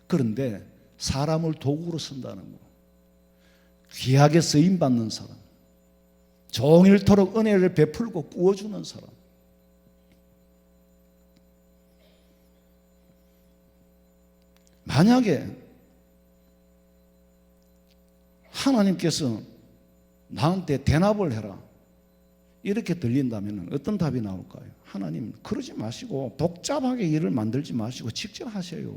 Speaker 2: 그런데 사람을 도구로 쓴다는 거, 귀하게 쓰임받는 사람, 종일토록 은혜를 베풀고 구워주는 사람, 만약에 하나님께서 나한테 대납을 해라 이렇게 들린다면 어떤 답이 나올까요? 하나님, 그러지 마시고 복잡하게 일을 만들지 마시고 직접 하세요.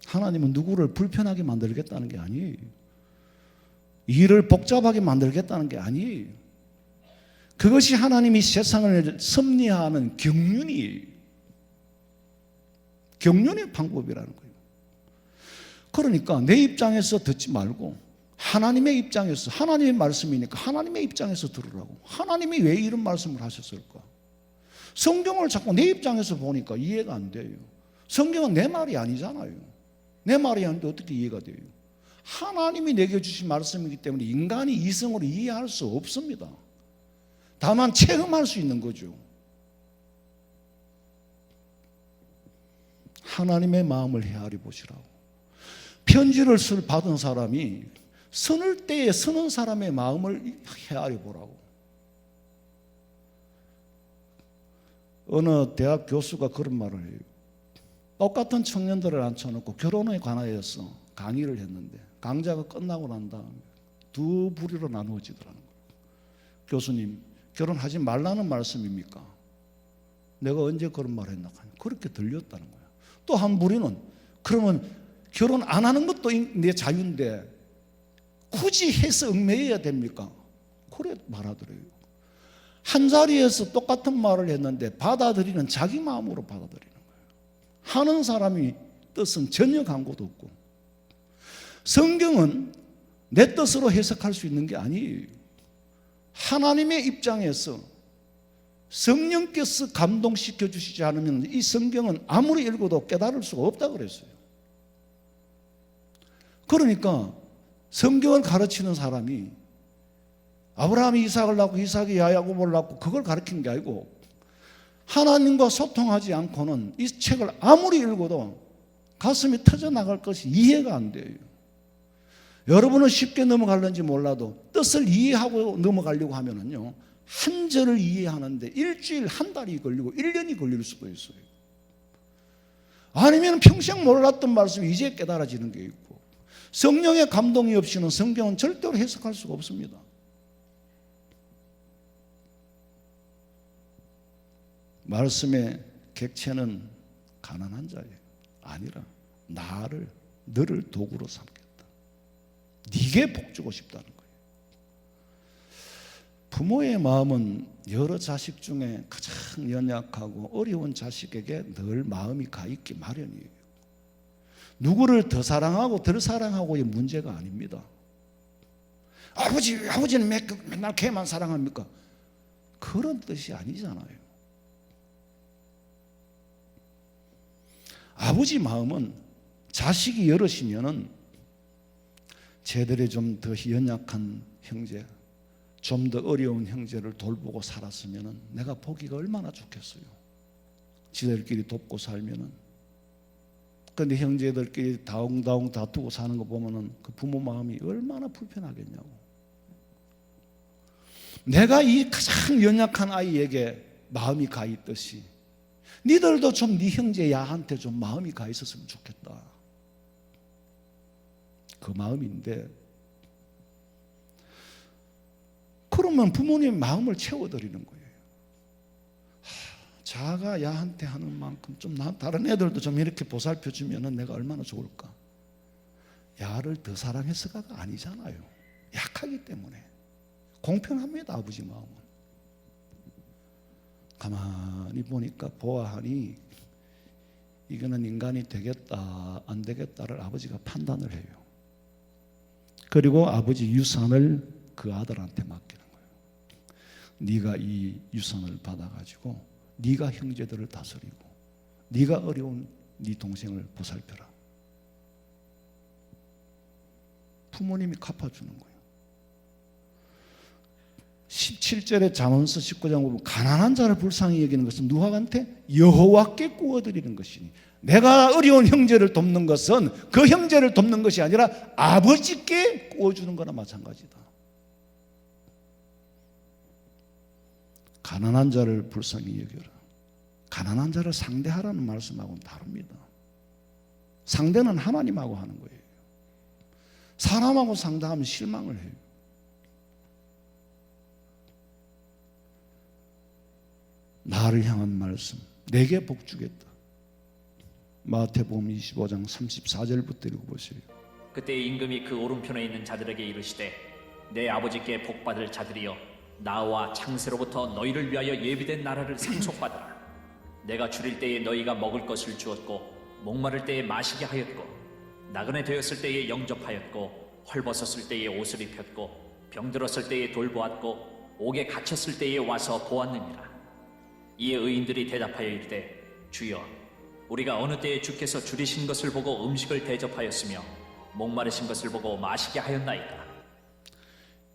Speaker 2: 하나님은 누구를 불편하게 만들겠다는 게 아니에요. 일을 복잡하게 만들겠다는 게 아니에요. 그것이 하나님이 세상을 섭리하는 경륜이에요. 경륜의 방법이라는 거예요. 그러니까 내 입장에서 듣지 말고 하나님의 입장에서, 하나님의 말씀이니까 하나님의 입장에서 들으라고. 하나님이 왜 이런 말씀을 하셨을까? 성경을 자꾸 내 입장에서 보니까 이해가 안 돼요. 성경은 내 말이 아니잖아요. 내 말이 아닌데 어떻게 이해가 돼요? 하나님이 내게 주신 말씀이기 때문에 인간이 이성으로 이해할 수 없습니다. 다만 체험할 수 있는 거죠. 하나님의 마음을 헤아려 보시라고. 편지를 받은 사람이 서늘 때에 서는 사람의 마음을 헤아려 보라고. 어느 대학 교수가 그런 말을 해요. 똑같은 청년들을 앉혀놓고 결혼에 관하여서 강의를 했는데 강좌가 끝나고 난 다음에 두 부류로 나누어지더라는 거예요. 교수님, 결혼하지 말라는 말씀입니까? 내가 언제 그런 말을 했나? 그렇게 들렸다는 거예요. 또 한 부류는 그러면 결혼 안 하는 것도 내 자유인데 굳이 해서 얽매여야 됩니까? 그래 말하더래요. 한 자리에서 똑같은 말을 했는데 받아들이는 자기 마음으로 받아들이는 거예요. 하는 사람이 뜻은 전혀 간고도 없고, 성경은 내 뜻으로 해석할 수 있는 게 아니에요. 하나님의 입장에서 성령께서 감동시켜 주시지 않으면 이 성경은 아무리 읽어도 깨달을 수가 없다고 그랬어요. 그러니까 성경을 가르치는 사람이 아브라함이 이삭을 낳고 이삭이 야고보를 낳고 그걸 가르치는 게 아니고, 하나님과 소통하지 않고는 이 책을 아무리 읽어도 가슴이 터져나갈 것이 이해가 안 돼요. 여러분은 쉽게 넘어갈는지 몰라도 뜻을 이해하고 넘어가려고 하면은요, 한 절을 이해하는데 일주일, 한 달이 걸리고 1년이 걸릴 수도 있어요. 아니면 평생 몰랐던 말씀이 이제 깨달아지는 게 있고, 성령의 감동이 없이는 성경은 절대로 해석할 수가 없습니다. 말씀의 객체는 가난한 자예요. 아니라 너를 도구로 삼겠다. 네게 복주고 싶다는 거예요. 부모의 마음은 여러 자식 중에 가장 연약하고 어려운 자식에게 늘 마음이 가 있기 마련이에요. 누구를 더 사랑하고 덜 사랑하고의 문제가 아닙니다. 아버지는 맨날 걔만 사랑합니까? 그런 뜻이 아니잖아요. 아버지 마음은 자식이 여럿이면은 쟤들이 좀 더 연약한 형제, 좀 더 어려운 형제를 돌보고 살았으면은 내가 보기가 얼마나 좋겠어요. 지들끼리 돕고 살면은. 근데 형제들끼리 다웅다웅 다투고 사는 거 보면은 그 부모 마음이 얼마나 불편하겠냐고. 내가 이 가장 연약한 아이에게 마음이 가 있듯이 니들도 좀 네 형제 야한테 좀 마음이 가 있었으면 좋겠다. 그 마음인데, 그러면 부모님 마음을 채워드리는 거예요. 자가 야한테 하는 만큼 좀 다른 애들도 좀 이렇게 보살펴주면 내가 얼마나 좋을까. 야를 더 사랑해서가 아니잖아요. 약하기 때문에. 공평합니다, 아버지 마음은. 가만히 보니까 보아하니 이거는 인간이 되겠다 안 되겠다를 아버지가 판단을 해요. 그리고 아버지 유산을 그 아들한테 맡기는 거예요. 네가 이 유산을 받아가지고 네가 형제들을 다스리고 네가 어려운 네 동생을 보살펴라. 부모님이 갚아주는 거예요. 17절에 잠언서 19장 보면 가난한 자를 불쌍히 여기는 것은 누구한테? 여호와께 구워드리는 것이니, 내가 어려운 형제를 돕는 것은 그 형제를 돕는 것이 아니라 아버지께 구워주는 거나 마찬가지다. 가난한 자를 불쌍히 여겨라. 가난한 자를 상대하라는 말씀하고는 다릅니다. 상대는 하나님하고 하는 거예요. 사람하고 상대하면 실망을 해요. 나를 향한 말씀, 내게 복주겠다. 마태복음 25장 34절부터 읽어보세요.
Speaker 4: 그때 임금이 그 오른편에 있는 자들에게 이르시되, 내 아버지께 복받을 자들이여, 나와 창세로부터 너희를 위하여 예비된 나라를 상속받으라. 내가 줄일 때에 너희가 먹을 것을 주었고, 목마를 때에 마시게 하였고, 나그네 되었을 때에 영접하였고, 헐벗었을 때에 옷을 입혔고, 병들었을 때에 돌보았고, 옥에 갇혔을 때에 와서 보았느니라. 이에 의인들이 대답하여 이르되 주여 우리가 어느 때에 주께서 줄이신 것을 보고 음식을 대접하였으며 목마르신 것을 보고 마시게 하였나이까.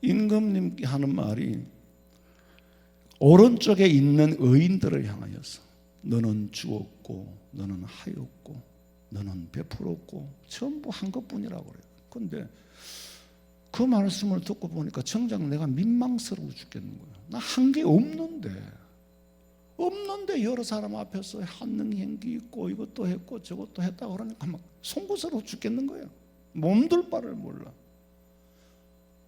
Speaker 2: 임금님께 하는 말이 오른쪽에 있는 의인들을 향하여서 너는 주었고 너는 하였고 너는 베풀었고 전부 한 것뿐이라고 그래요. 그런데 그 말씀을 듣고 보니까 정작 내가 민망스러워 죽겠는 거예요. 나 한 게 없는데 여러 사람 앞에서 한능 행기 있고 이것도 했고 저것도 했다 그러니까 막 송구스러워 죽겠는 거예요. 몸둘 바를 몰라.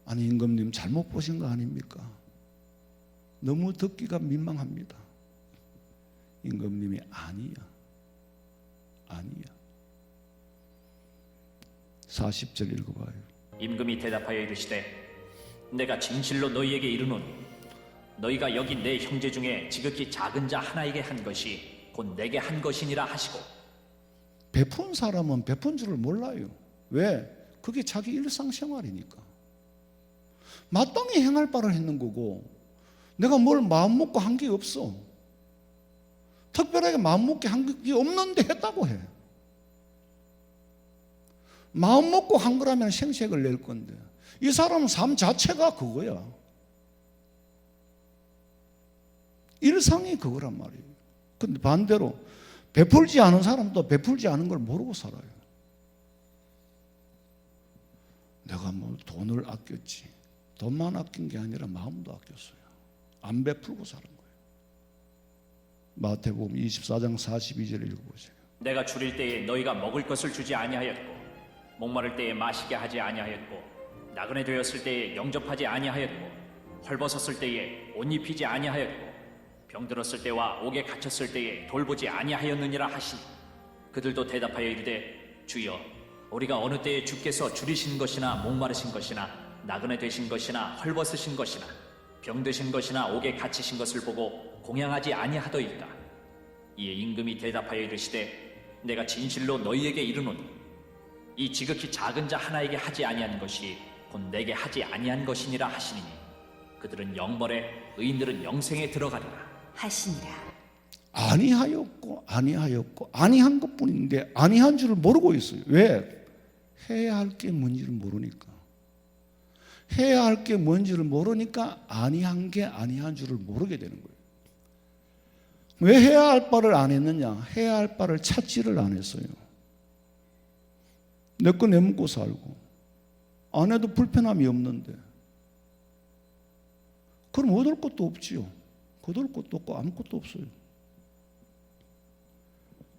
Speaker 2: 아니 임금님 잘못 보신 거 아닙니까? 너무 듣기가 민망합니다. 임금님이 아니야 40절 읽어봐요.
Speaker 4: 임금이 대답하여 이르시되 내가 진실로 너희에게 이르노니 너희가 여기 내 형제 중에 지극히 작은 자 하나에게 한 것이 곧 내게 한 것이니라 하시고.
Speaker 2: 베푼 사람은 베푼 줄을 몰라요. 왜? 그게 자기 일상생활이니까. 마땅히 행할 바를 했는 거고 내가 뭘 마음먹고 한 게 없어. 특별하게 마음먹게 한 게 없는데 했다고 해. 마음먹고 한 거라면 생색을 낼 건데 이 사람은 삶 자체가 그거야. 일상이 그거란 말이에요. 근데 반대로 베풀지 않은 사람도 베풀지 않은 걸 모르고 살아요. 내가 뭐 돈을 아꼈지. 돈만 아낀 게 아니라 마음도 아꼈어요. 안 베풀고 사는 거예요. 마태복음 24장 42절 읽어보세요.
Speaker 4: 내가 줄일 때에 너희가 먹을 것을 주지 아니하였고 목마를 때에 마시게 하지 아니하였고 나그네 되었을 때에 영접하지 아니하였고 헐벗었을 때에 옷 입히지 아니하였고 병들었을 때와 옥에 갇혔을 때에 돌보지 아니하였느니라 하시니 그들도 대답하여 이르되 주여 우리가 어느 때에 주께서 줄이신 것이나 목마르신 것이나 나그네 되신 것이나 헐벗으신 것이나 병드신 것이나 옥에 갇히신 것을 보고 공양하지 아니하더이까. 이에 임금이 대답하여 이르시되 내가 진실로 너희에게 이르노니 이 지극히 작은 자 하나에게 하지 아니한 것이 곧 내게 하지 아니한 것이니라 하시니니 그들은 영벌에 의인들은 영생에 들어가리라
Speaker 5: 하시니라.
Speaker 2: 아니하였고 아니한 것뿐인데 아니한 줄을 모르고 있어요. 왜? 해야 할 게 뭔지를 모르니까. 해야 할 게 뭔지를 모르니까 아니한 게 아니한 줄을 모르게 되는 거예요. 왜 해야 할 바를 안 했느냐? 해야 할 바를 찾지를 안 했어요. 내 거 내먹고 살고 안 해도 불편함이 없는데 그럼 얻을 것도 없지요. 거둘 것도 없고 아무것도 없어요.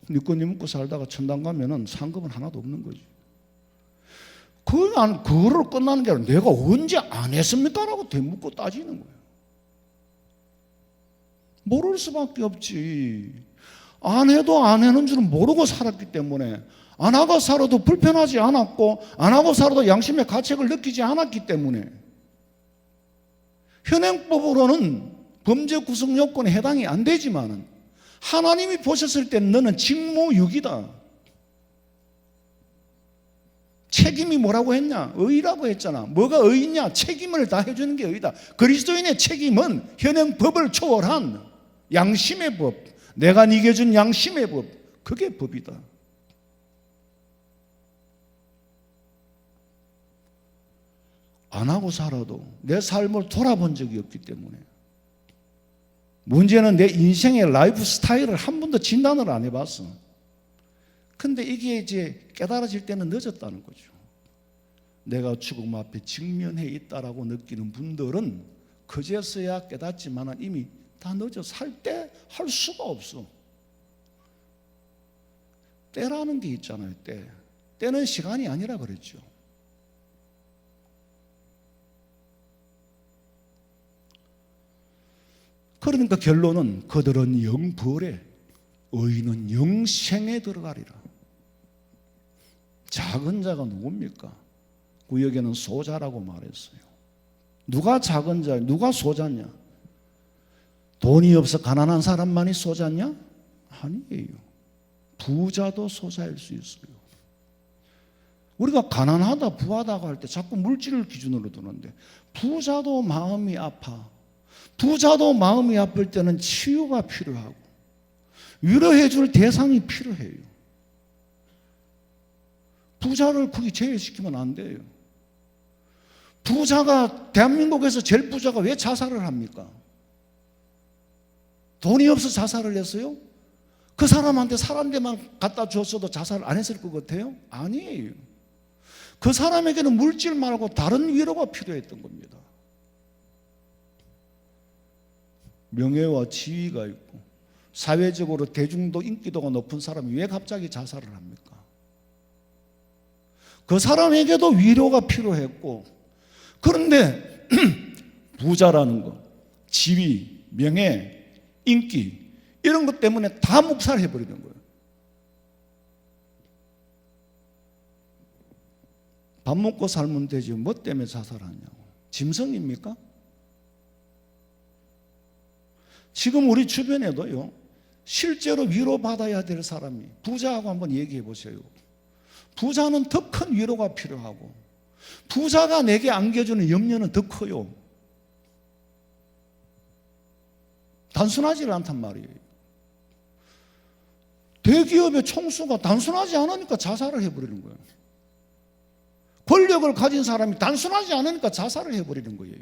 Speaker 2: 네 거 내먹고 살다가 천당 가면은 상급은 하나도 없는 거지. 그거로 끝나는 게 아니라 내가 언제 안 했습니까? 라고 되묻고 따지는 거예요. 모를 수밖에 없지. 안 해도 안 하는 줄은 모르고 살았기 때문에 안 하고 살아도 불편하지 않았고 안 하고 살아도 양심의 가책을 느끼지 않았기 때문에 현행법으로는 범죄 구성 요건에 해당이 안 되지만은 하나님이 보셨을 때 너는 직무유기다. 책임이 뭐라고 했냐? 의라고 했잖아. 뭐가 의냐? 책임을 다 해주는 게 의다. 그리스도인의 책임은 현행법을 초월한 양심의 법, 내가 네게 준 양심의 법, 그게 법이다. 안 하고 살아도 내 삶을 돌아본 적이 없기 때문에 문제는 내 인생의 라이프 스타일을 한 번도 진단을 안 해봤어. 근데 이게 이제 깨달아질 때는 늦었다는 거죠. 내가 죽음 앞에 직면해 있다라고 느끼는 분들은 그제서야 깨닫지만 이미 다 늦어. 살 때 할 수가 없어. 때라는 게 있잖아요. 때는 시간이 아니라 그랬죠. 그러니까 결론은 그들은 영벌에 의인은 영생에 들어가리라. 작은 자가 누굽니까? 구역에는 소자라고 말했어요. 누가 작은 자, 누가 소자냐? 돈이 없어 가난한 사람만이 소자냐? 아니에요. 부자도 소자일 수 있어요. 우리가 가난하다 부하다고 할 때 자꾸 물질을 기준으로 두는데 부자도 마음이 아파. 부자도 마음이 아플 때는 치유가 필요하고 위로해 줄 대상이 필요해요. 부자를 거기 제외시키면 안 돼요. 부자가 대한민국에서 제일 부자가 왜 자살을 합니까? 돈이 없어 자살을 했어요? 그 사람한테 사람들만 갖다 줬어도 자살을 안 했을 것 같아요? 아니에요. 그 사람에게는 물질 말고 다른 위로가 필요했던 겁니다. 명예와 지위가 있고 사회적으로 대중도 인기도가 높은 사람이 왜 갑자기 자살을 합니까? 그 사람에게도 위로가 필요했고, 그런데 부자라는 것, 지위, 명예, 인기 이런 것 때문에 다 묵살해버리는 거예요. 밥 먹고 살면 되지 뭐 때문에 자살하냐고. 짐승입니까? 지금 우리 주변에도요, 실제로 위로받아야 될 사람이, 부자하고 한번 얘기해 보세요. 부자는 더 큰 위로가 필요하고 부자가 내게 안겨주는 염려는 더 커요. 단순하지 않단 말이에요. 대기업의 총수가 단순하지 않으니까 자살을 해버리는 거예요. 권력을 가진 사람이 단순하지 않으니까 자살을 해버리는 거예요.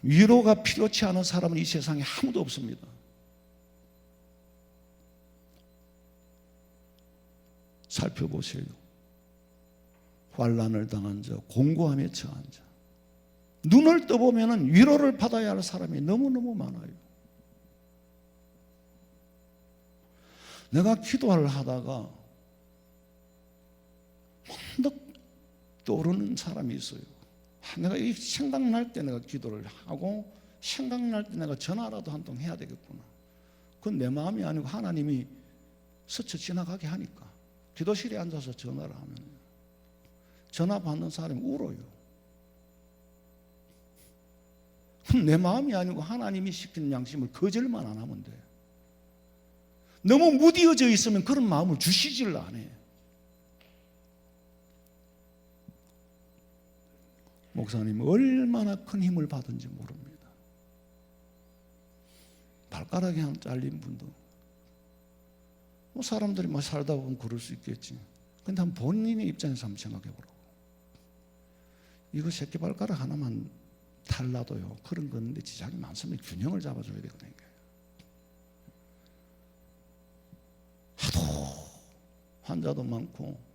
Speaker 2: 위로가 필요치 않은 사람은 이 세상에 아무도 없습니다. 살펴보세요. 환난을 당한 자, 공고함에 처한 자, 눈을 떠보면 위로를 받아야 할 사람이 너무너무 많아요. 내가 기도를 하다가 문득 떠오르는 사람이 있어요. 내가 이 생각날 때 내가 기도를 하고 생각날 때 내가 전화라도 한 통 해야 되겠구나. 그건 내 마음이 아니고 하나님이 스쳐 지나가게 하니까. 기도실에 앉아서 전화를 하면 전화 받는 사람이 울어요. 내 마음이 아니고 하나님이 시키는 양심을 거절만 안 하면 돼. 너무 무디어져 있으면 그런 마음을 주시질 않아. 목사님 얼마나 큰 힘을 받은지 모릅니다. 발가락이 한 잘린 분도 뭐 사람들이 막 살다 보면 그럴 수 있겠지. 근데 한 본인의 입장에서 한번 생각해 보라고. 이거 새끼 발가락 하나만 달라도요, 그런 건데 지장이 많으면 균형을 잡아줘야 되거든요. 하도 환자도 많고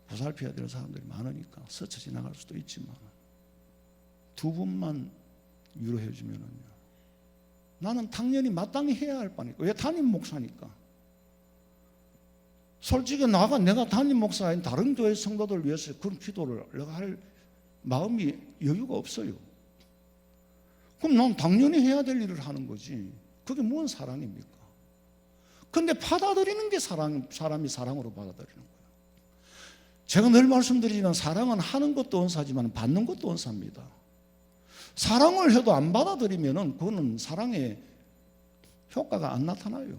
Speaker 2: 보살펴야 될 사람들이 많으니까 스쳐 지나갈 수도 있지만 두 분만 위로해 주면은요, 나는 당연히 마땅히 해야 할 바니까. 왜? 담임 목사니까. 솔직히 내가 담임 목사인 다른 교회 성도들 위해서 그런 기도를 내가 할 마음이 여유가 없어요. 그럼 난 당연히 해야 될 일을 하는 거지. 그게 뭔 사랑입니까? 근데 받아들이는 게 사람이 사랑으로 받아들이는 거예요. 제가 늘 말씀드리지만 사랑은 하는 것도 은사지만 받는 것도 은사입니다. 사랑을 해도 안 받아들이면은 그거는 사랑의 효과가 안 나타나요.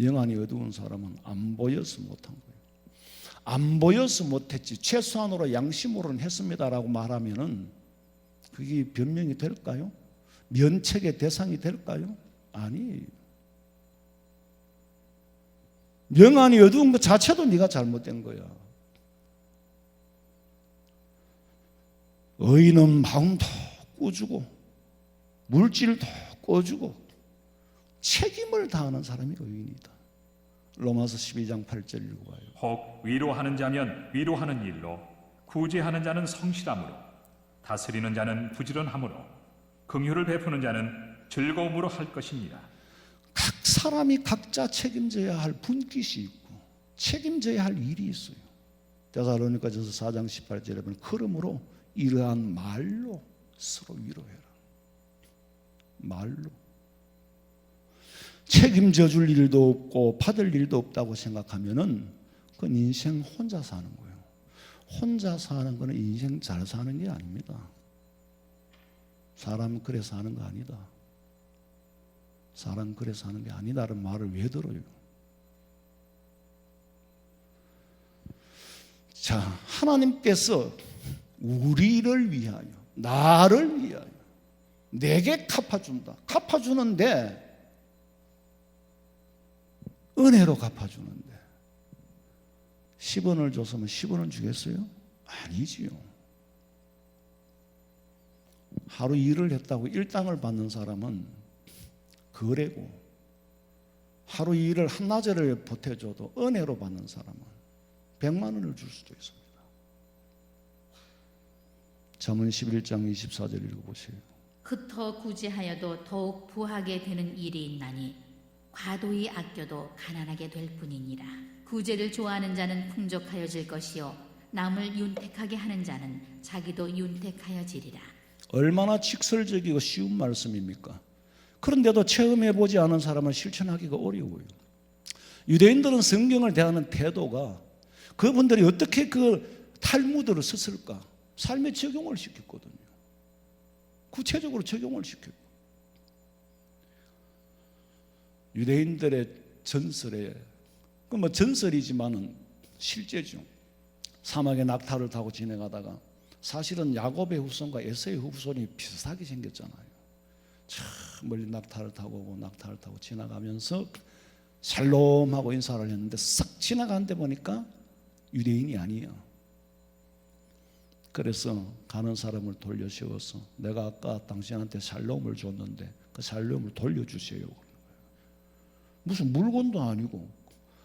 Speaker 2: 영안이 어두운 사람은 안 보여서 못한 거예요. 안 보여서 못했지 최소한으로 양심으로는 했습니다라고 말하면은 그게 변명이 될까요? 면책의 대상이 될까요? 아니에요. 영안이 어두운 것 자체도 네가 잘못된 거야. 의인은 마음도 꾸주고 물질도 꿔주고 책임을 다하는 사람이 의인이다. 로마서 12장 8절 읽어봐요.
Speaker 5: 혹 위로하는 자면 위로하는 일로, 구제하는 자는 성실함으로, 다스리는 자는 부지런함으로, 긍휼을 베푸는 자는 즐거움으로 할 것입니다.
Speaker 2: 각 사람이 각자 책임져야 할 분깃이 있고 책임져야 할 일이 있어요. 데살로니가전서 4장 18절에 보면 그러므로 이러한 말로 서로 위로해라. 말로. 책임져 줄 일도 없고 받을 일도 없다고 생각하면은 그건 인생 혼자 사는 거예요. 혼자 사는 거는 인생 잘 사는 게 아닙니다. 사람은 그래 사는 거 아니다. 사람 그래 사는 게 아니다라는 말을 왜 들어요? 자, 하나님께서 우리를 위하여, 나를 위하여 내게 갚아준다. 갚아주는데 은혜로 갚아주는데 10원을 줬으면 10원을 주겠어요? 아니지요. 하루 일을 했다고 일당을 받는 사람은 거래고, 하루 일을 한나절을 보태줘도 은혜로 받는 사람은 100만 원을 줄 수도 있습니다. 잠언 11장 24절 읽어보세요.
Speaker 6: 흩어 구제하여도 더욱 부하게 되는 일이 있나니 과도히 아껴도 가난하게 될 뿐이니라. 구제를 좋아하는 자는 풍족하여질 것이요 남을 윤택하게 하는 자는 자기도 윤택하여지리라.
Speaker 2: 얼마나 직설적이고 쉬운 말씀입니까? 그런데도 체험해보지 않은 사람은 실천하기가 어려워요. 유대인들은 성경을 대하는 태도가 그분들이 어떻게 그 탈무드를 썼을까? 삶에 적용을 시켰거든요. 구체적으로 적용을 시켰고, 유대인들의 전설에, 그 뭐 전설이지만은 실제죠. 사막에 낙타를 타고 지나가다가 사실은 야곱의 후손과 에서의 후손이 비슷하게 생겼잖아요. 참 멀리 낙타를 타고 지나가면서 샬롬하고 인사를 했는데 싹 지나가는데 보니까 유대인이 아니에요. 그래서 가는 사람을 돌려 세워서 내가 아까 당신한테 샬롬을 줬는데 그 샬롬을 돌려주세요. 무슨 물건도 아니고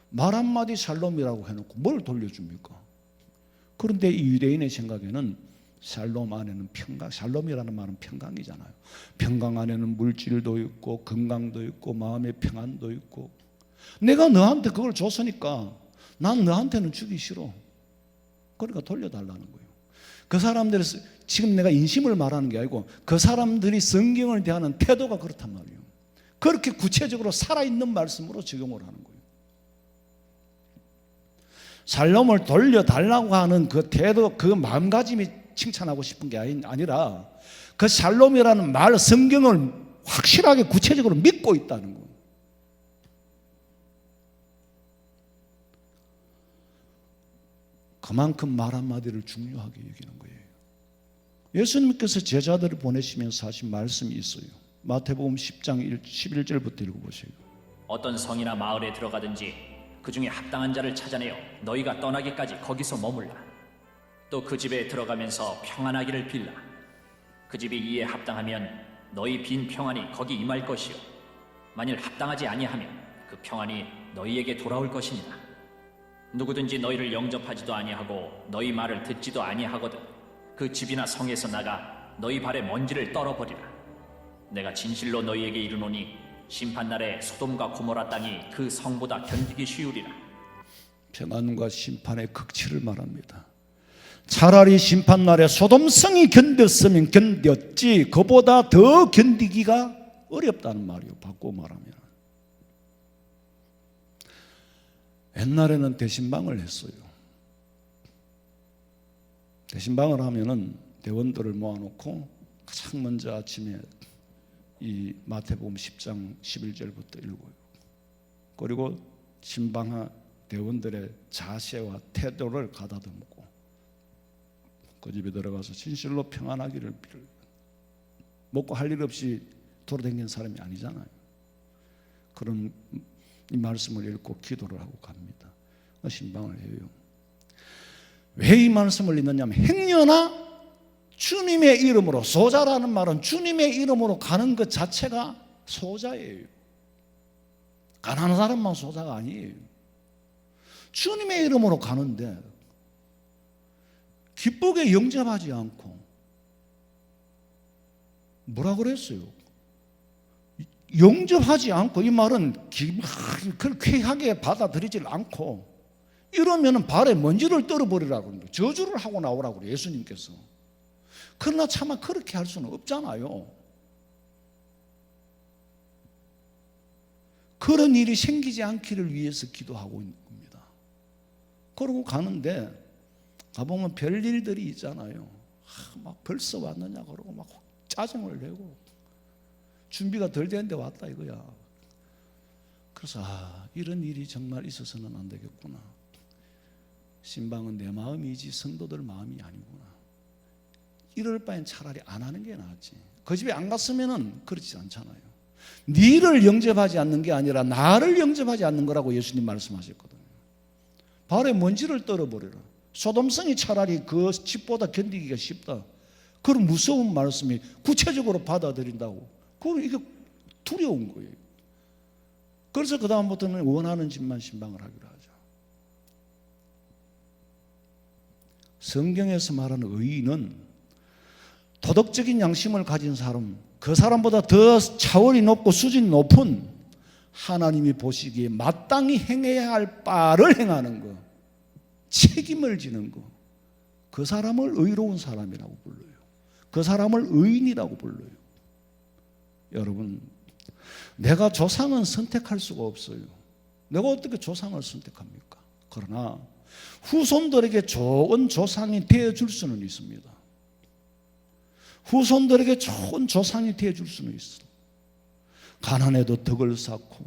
Speaker 2: 말 한마디 샬롬이라고 해놓고 뭘 돌려줍니까? 그런데 이 유대인의 생각에는 샬롬 안에는 평강, 샬롬이라는 말은 평강이잖아요. 평강 안에는 물질도 있고 건강도 있고 마음의 평안도 있고, 내가 너한테 그걸 줬으니까 난 너한테는 주기 싫어. 그러니까 돌려달라는 거예요. 그 사람들이, 지금 내가 인심을 말하는 게 아니고 그 사람들이 성경을 대하는 태도가 그렇단 말이에요. 그렇게 구체적으로 살아있는 말씀으로 적용을 하는 거예요. 샬롬을 돌려달라고 하는 그 태도, 그 마음가짐이 칭찬하고 싶은 게 아니라 그 샬롬이라는 말, 성경을 확실하게 구체적으로 믿고 있다는 거예요. 그만큼 말 한마디를 중요하게 여기는 거예요. 예수님께서 제자들을 보내시면서 하신 말씀이 있어요. 마태복음 10장 11절부터 읽어보세요.
Speaker 4: 어떤 성이나 마을에 들어가든지 그 중에 합당한 자를 찾아내어 너희가 떠나기까지 거기서 머물라. 또 그 집에 들어가면서 평안하기를 빌라. 그 집이 이에 합당하면 너희 빈 평안이 거기 임할 것이요 만일 합당하지 아니하면 그 평안이 너희에게 돌아올 것이니라. 누구든지 너희를 영접하지도 아니하고 너희 말을 듣지도 아니하거든 그 집이나 성에서 나가 너희 발에 먼지를 떨어버리라. 내가 진실로 너희에게 이르노니 심판날에 소돔과 고모라 땅이 그 성보다 견디기 쉬우리라.
Speaker 2: 평안과 심판의 극치를 말합니다. 차라리 심판날에 소돔성이 견뎠으면 견뎠지 그보다 더 견디기가 어렵다는 말이에요. 바꾸고 말하면. 옛날에는 대신방을 했어요. 대신방을 하면은 대원들을 모아놓고 가장 먼저 아침에 이 마태복음 10장 11절부터 읽어요. 그리고 신방 대원들의 자세와 태도를 가다듬고 그 집에 들어가서 진실로 평안하기를 빌어요. 먹고 할 일 없이 돌아다니는 사람이 아니잖아요. 그런 이 말씀을 읽고 기도를 하고 갑니다. 신방을 해요. 왜 이 말씀을 읽느냐면 행여나 주님의 이름으로, 소자라는 말은 주님의 이름으로 가는 것 자체가 소자예요. 가난한 사람만 소자가 아니에요. 주님의 이름으로 가는데 기쁘게 영접하지 않고 뭐라 그랬어요? 영접하지 않고, 이 말은 그걸 쾌하게 받아들이질 않고 이러면 발에 먼지를 떨어버리라고 합니다. 저주를 하고 나오라고 그래요, 예수님께서. 그러나 차마 그렇게 할 수는 없잖아요. 그런 일이 생기지 않기를 위해서 기도하고 있는 겁니다. 그러고 가는데 가보면 별일들이 있잖아요. 막 벌써 왔느냐 그러고 막 짜증을 내고 준비가 덜 되는데 왔다 이거야. 그래서 이런 일이 정말 있어서는 안 되겠구나. 신방은 내 마음이지 성도들 마음이 아니구나. 이럴 바엔 차라리 안 하는 게 낫지. 그 집에 안 갔으면은 그렇지 않잖아요. 니를 영접하지 않는 게 아니라 나를 영접하지 않는 거라고 예수님 말씀하셨거든요. 발에 먼지를 떨어버려라. 소돔성이 차라리 그 집보다 견디기가 쉽다. 그런 무서운 말씀이 구체적으로 받아들인다고. 그럼 이게 두려운 거예요. 그래서 그 다음부터는 원하는 집만 신방을 하기로 하죠. 성경에서 말하는 의인은 도덕적인 양심을 가진 사람, 그 사람보다 더 차원이 높고 수준이 높은 하나님이 보시기에 마땅히 행해야 할 바를 행하는 거, 책임을 지는 거, 그 사람을 의로운 사람이라고 불러요. 그 사람을 의인이라고 불러요. 여러분, 내가 조상은 선택할 수가 없어요. 내가 어떻게 조상을 선택합니까? 그러나 후손들에게 좋은 조상이 되어줄 수는 있습니다. 후손들에게 좋은 조상이 되어줄 수는 있어. 가난해도 덕을 쌓고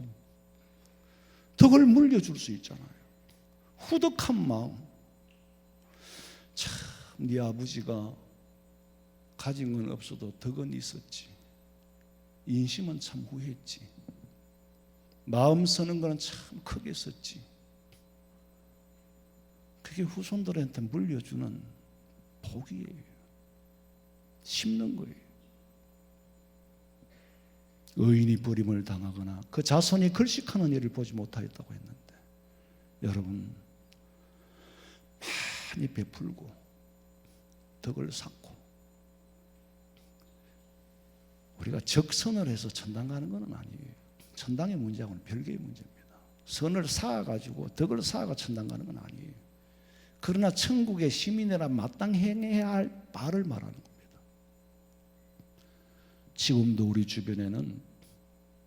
Speaker 2: 덕을 물려줄 수 있잖아요. 후덕한 마음. 참, 네 아버지가 가진 건 없어도 덕은 있었지. 인심은 참 후했지. 마음 쓰는 거는 참 크게 썼지. 그게 후손들한테 물려주는 복이에요. 심는 거예요. 의인이 버림을 당하거나 그 자손이 걸식하는 일을 보지 못하였다고 했는데, 여러분, 많이 베풀고 덕을 쌓고 우리가 적선을 해서 천당 가는 건 아니에요. 천당의 문제하고는 별개의 문제입니다. 선을 쌓아가지고 덕을 쌓아가 천당 가는 건 아니에요. 그러나 천국의 시민이라 마땅히 행해야 할 바를 말하는 겁니다. 지금도 우리 주변에는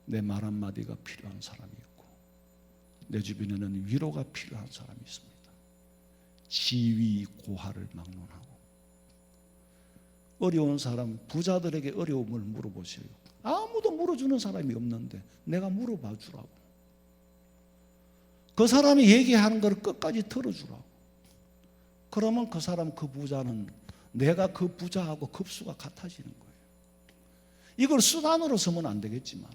Speaker 2: 내 말 한마디가 필요한 사람이 있고, 내 주변에는 위로가 필요한 사람이 있습니다. 지위 고하를 막론하고 어려운 사람, 부자들에게 어려움을 물어보세요. 아무도 물어주는 사람이 없는데 내가 물어봐 주라고. 그 사람이 얘기하는 걸 끝까지 들어주라고. 그러면 그 사람, 그 부자는 내가 그 부자하고 급수가 같아지는 거예요. 이걸 수단으로 쓰면 안 되겠지만,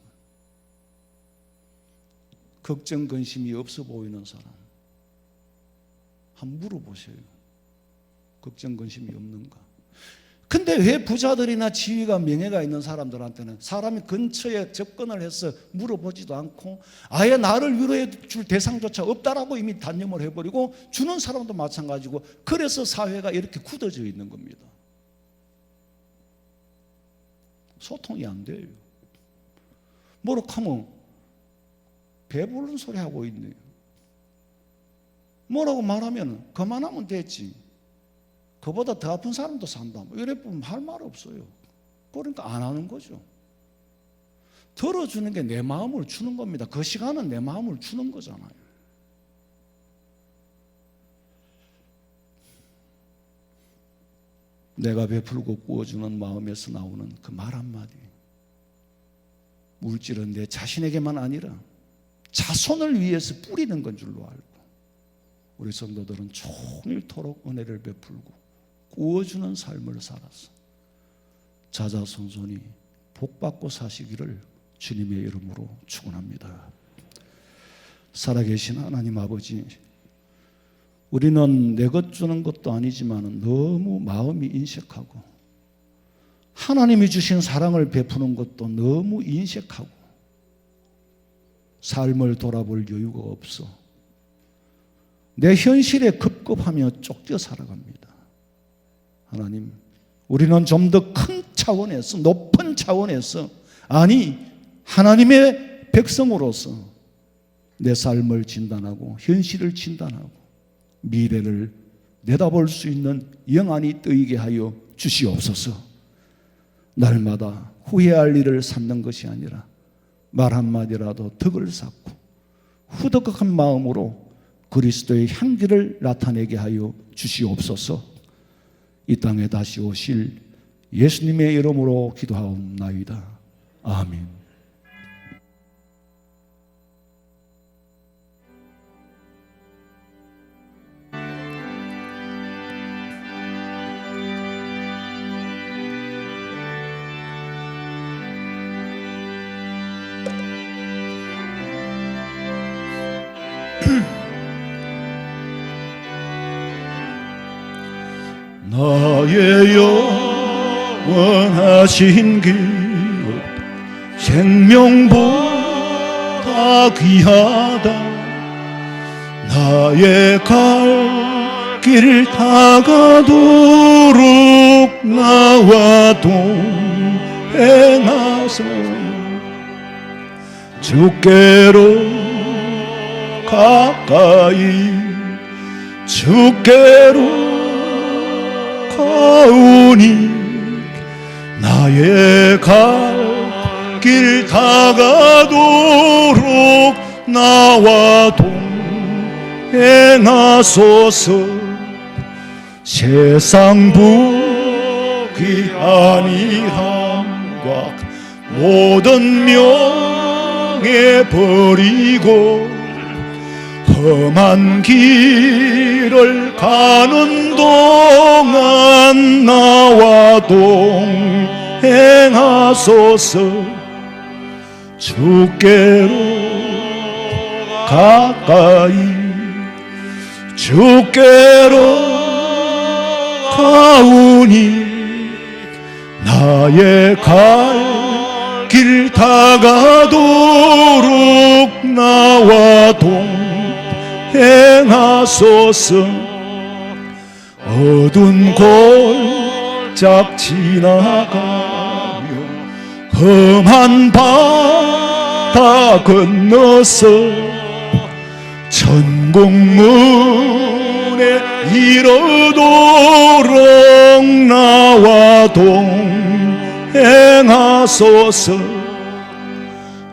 Speaker 2: 걱정 근심이 없어 보이는 사람 한번 물어보세요. 걱정 근심이 없는가? 근데 왜 부자들이나 지위가 명예가 있는 사람들한테는 사람이 근처에 접근을 해서 물어보지도 않고 아예 나를 위로해 줄 대상조차 없다라고 이미 단념을 해버리고, 주는 사람도 마찬가지고, 그래서 사회가 이렇게 굳어져 있는 겁니다. 소통이 안 돼요. 뭐라고 하면 배부른 소리 하고 있네요. 뭐라고 말하면 그만하면 됐지. 그보다 더 아픈 사람도 산다. 이래 보면 할 말 없어요. 그러니까 안 하는 거죠. 들어주는 게 내 마음을 주는 겁니다. 그 시간은 내 마음을 주는 거잖아요. 내가 베풀고 구워주는 마음에서 나오는 그 말 한마디. 물질은 내 자신에게만 아니라 자손을 위해서 뿌리는 건 줄로 알고, 우리 성도들은 종일토록 은혜를 베풀고 구워주는 삶을 살아서 자자손손이 복받고 사시기를 주님의 이름으로 축원합니다. 살아계신 하나님 아버지, 우리는 내 것 주는 것도 아니지만 너무 마음이 인색하고, 하나님이 주신 사랑을 베푸는 것도 너무 인색하고, 삶을 돌아볼 여유가 없어 내 현실에 급급하며 쫓겨 살아갑니다. 하나님, 우리는 좀 더 큰 차원에서, 높은 차원에서, 아니 하나님의 백성으로서 내 삶을 진단하고 현실을 진단하고 미래를 내다볼 수 있는 영안이 뜨이게 하여 주시옵소서. 날마다 후회할 일을 삼는 것이 아니라 말 한마디라도 덕을 쌓고 후덕한 마음으로 그리스도의 향기를 나타내게 하여 주시옵소서. 이 땅에 다시 오실 예수님의 이름으로 기도하옵나이다. 아멘. 나의 영원하신 길 생명보다 귀하다. 나의 갈 길 다가도록 나와 동행하소. 주께로 가까이 주께로 가오니 나의 갈 길 다가도록 나와 동행하소서. 세상 부귀 아니함과 모든 명예 버리고 험한 길을 가는 동안 나와 동행하소서. 주께로 가까이 주께로 가오니 나의 갈 길 다가도록 나와 동행하소서. 어두운 골짝 지나가며 험한 바다 건너서 천국문에 이르도록 나와 동행하소서.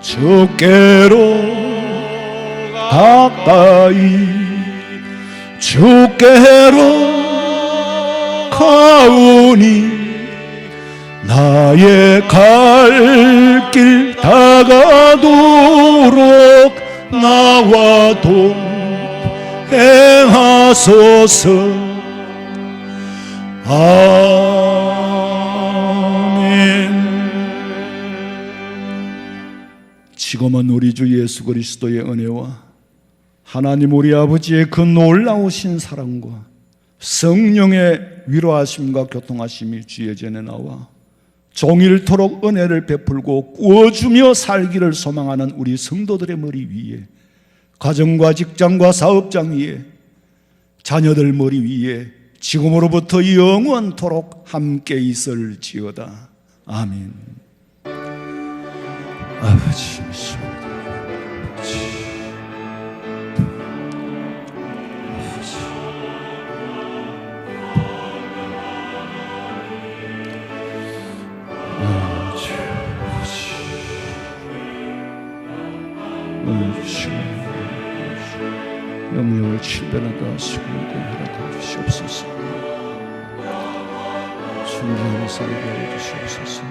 Speaker 2: 주께로 가까이 주께로 가오니 나의 갈 길 다가도록 나와 동행하소서. 아멘. 지금은 우리 주 예수 그리스도의 은혜와 하나님 우리 아버지의 그 놀라우신 사랑과 성령의 위로하심과 교통하심이 주의 전에 나와 종일토록 은혜를 베풀고 꾸어주며 살기를 소망하는 우리 성도들의 머리 위에, 가정과 직장과 사업장 위에, 자녀들 머리 위에 지금으로부터 영원토록 함께 있을지어다. 아멘. 아버지 믿습니다. 영령을 칠변하다 수고하고 허락해 주시옵소서. 순전히 살게 해 주시옵소서.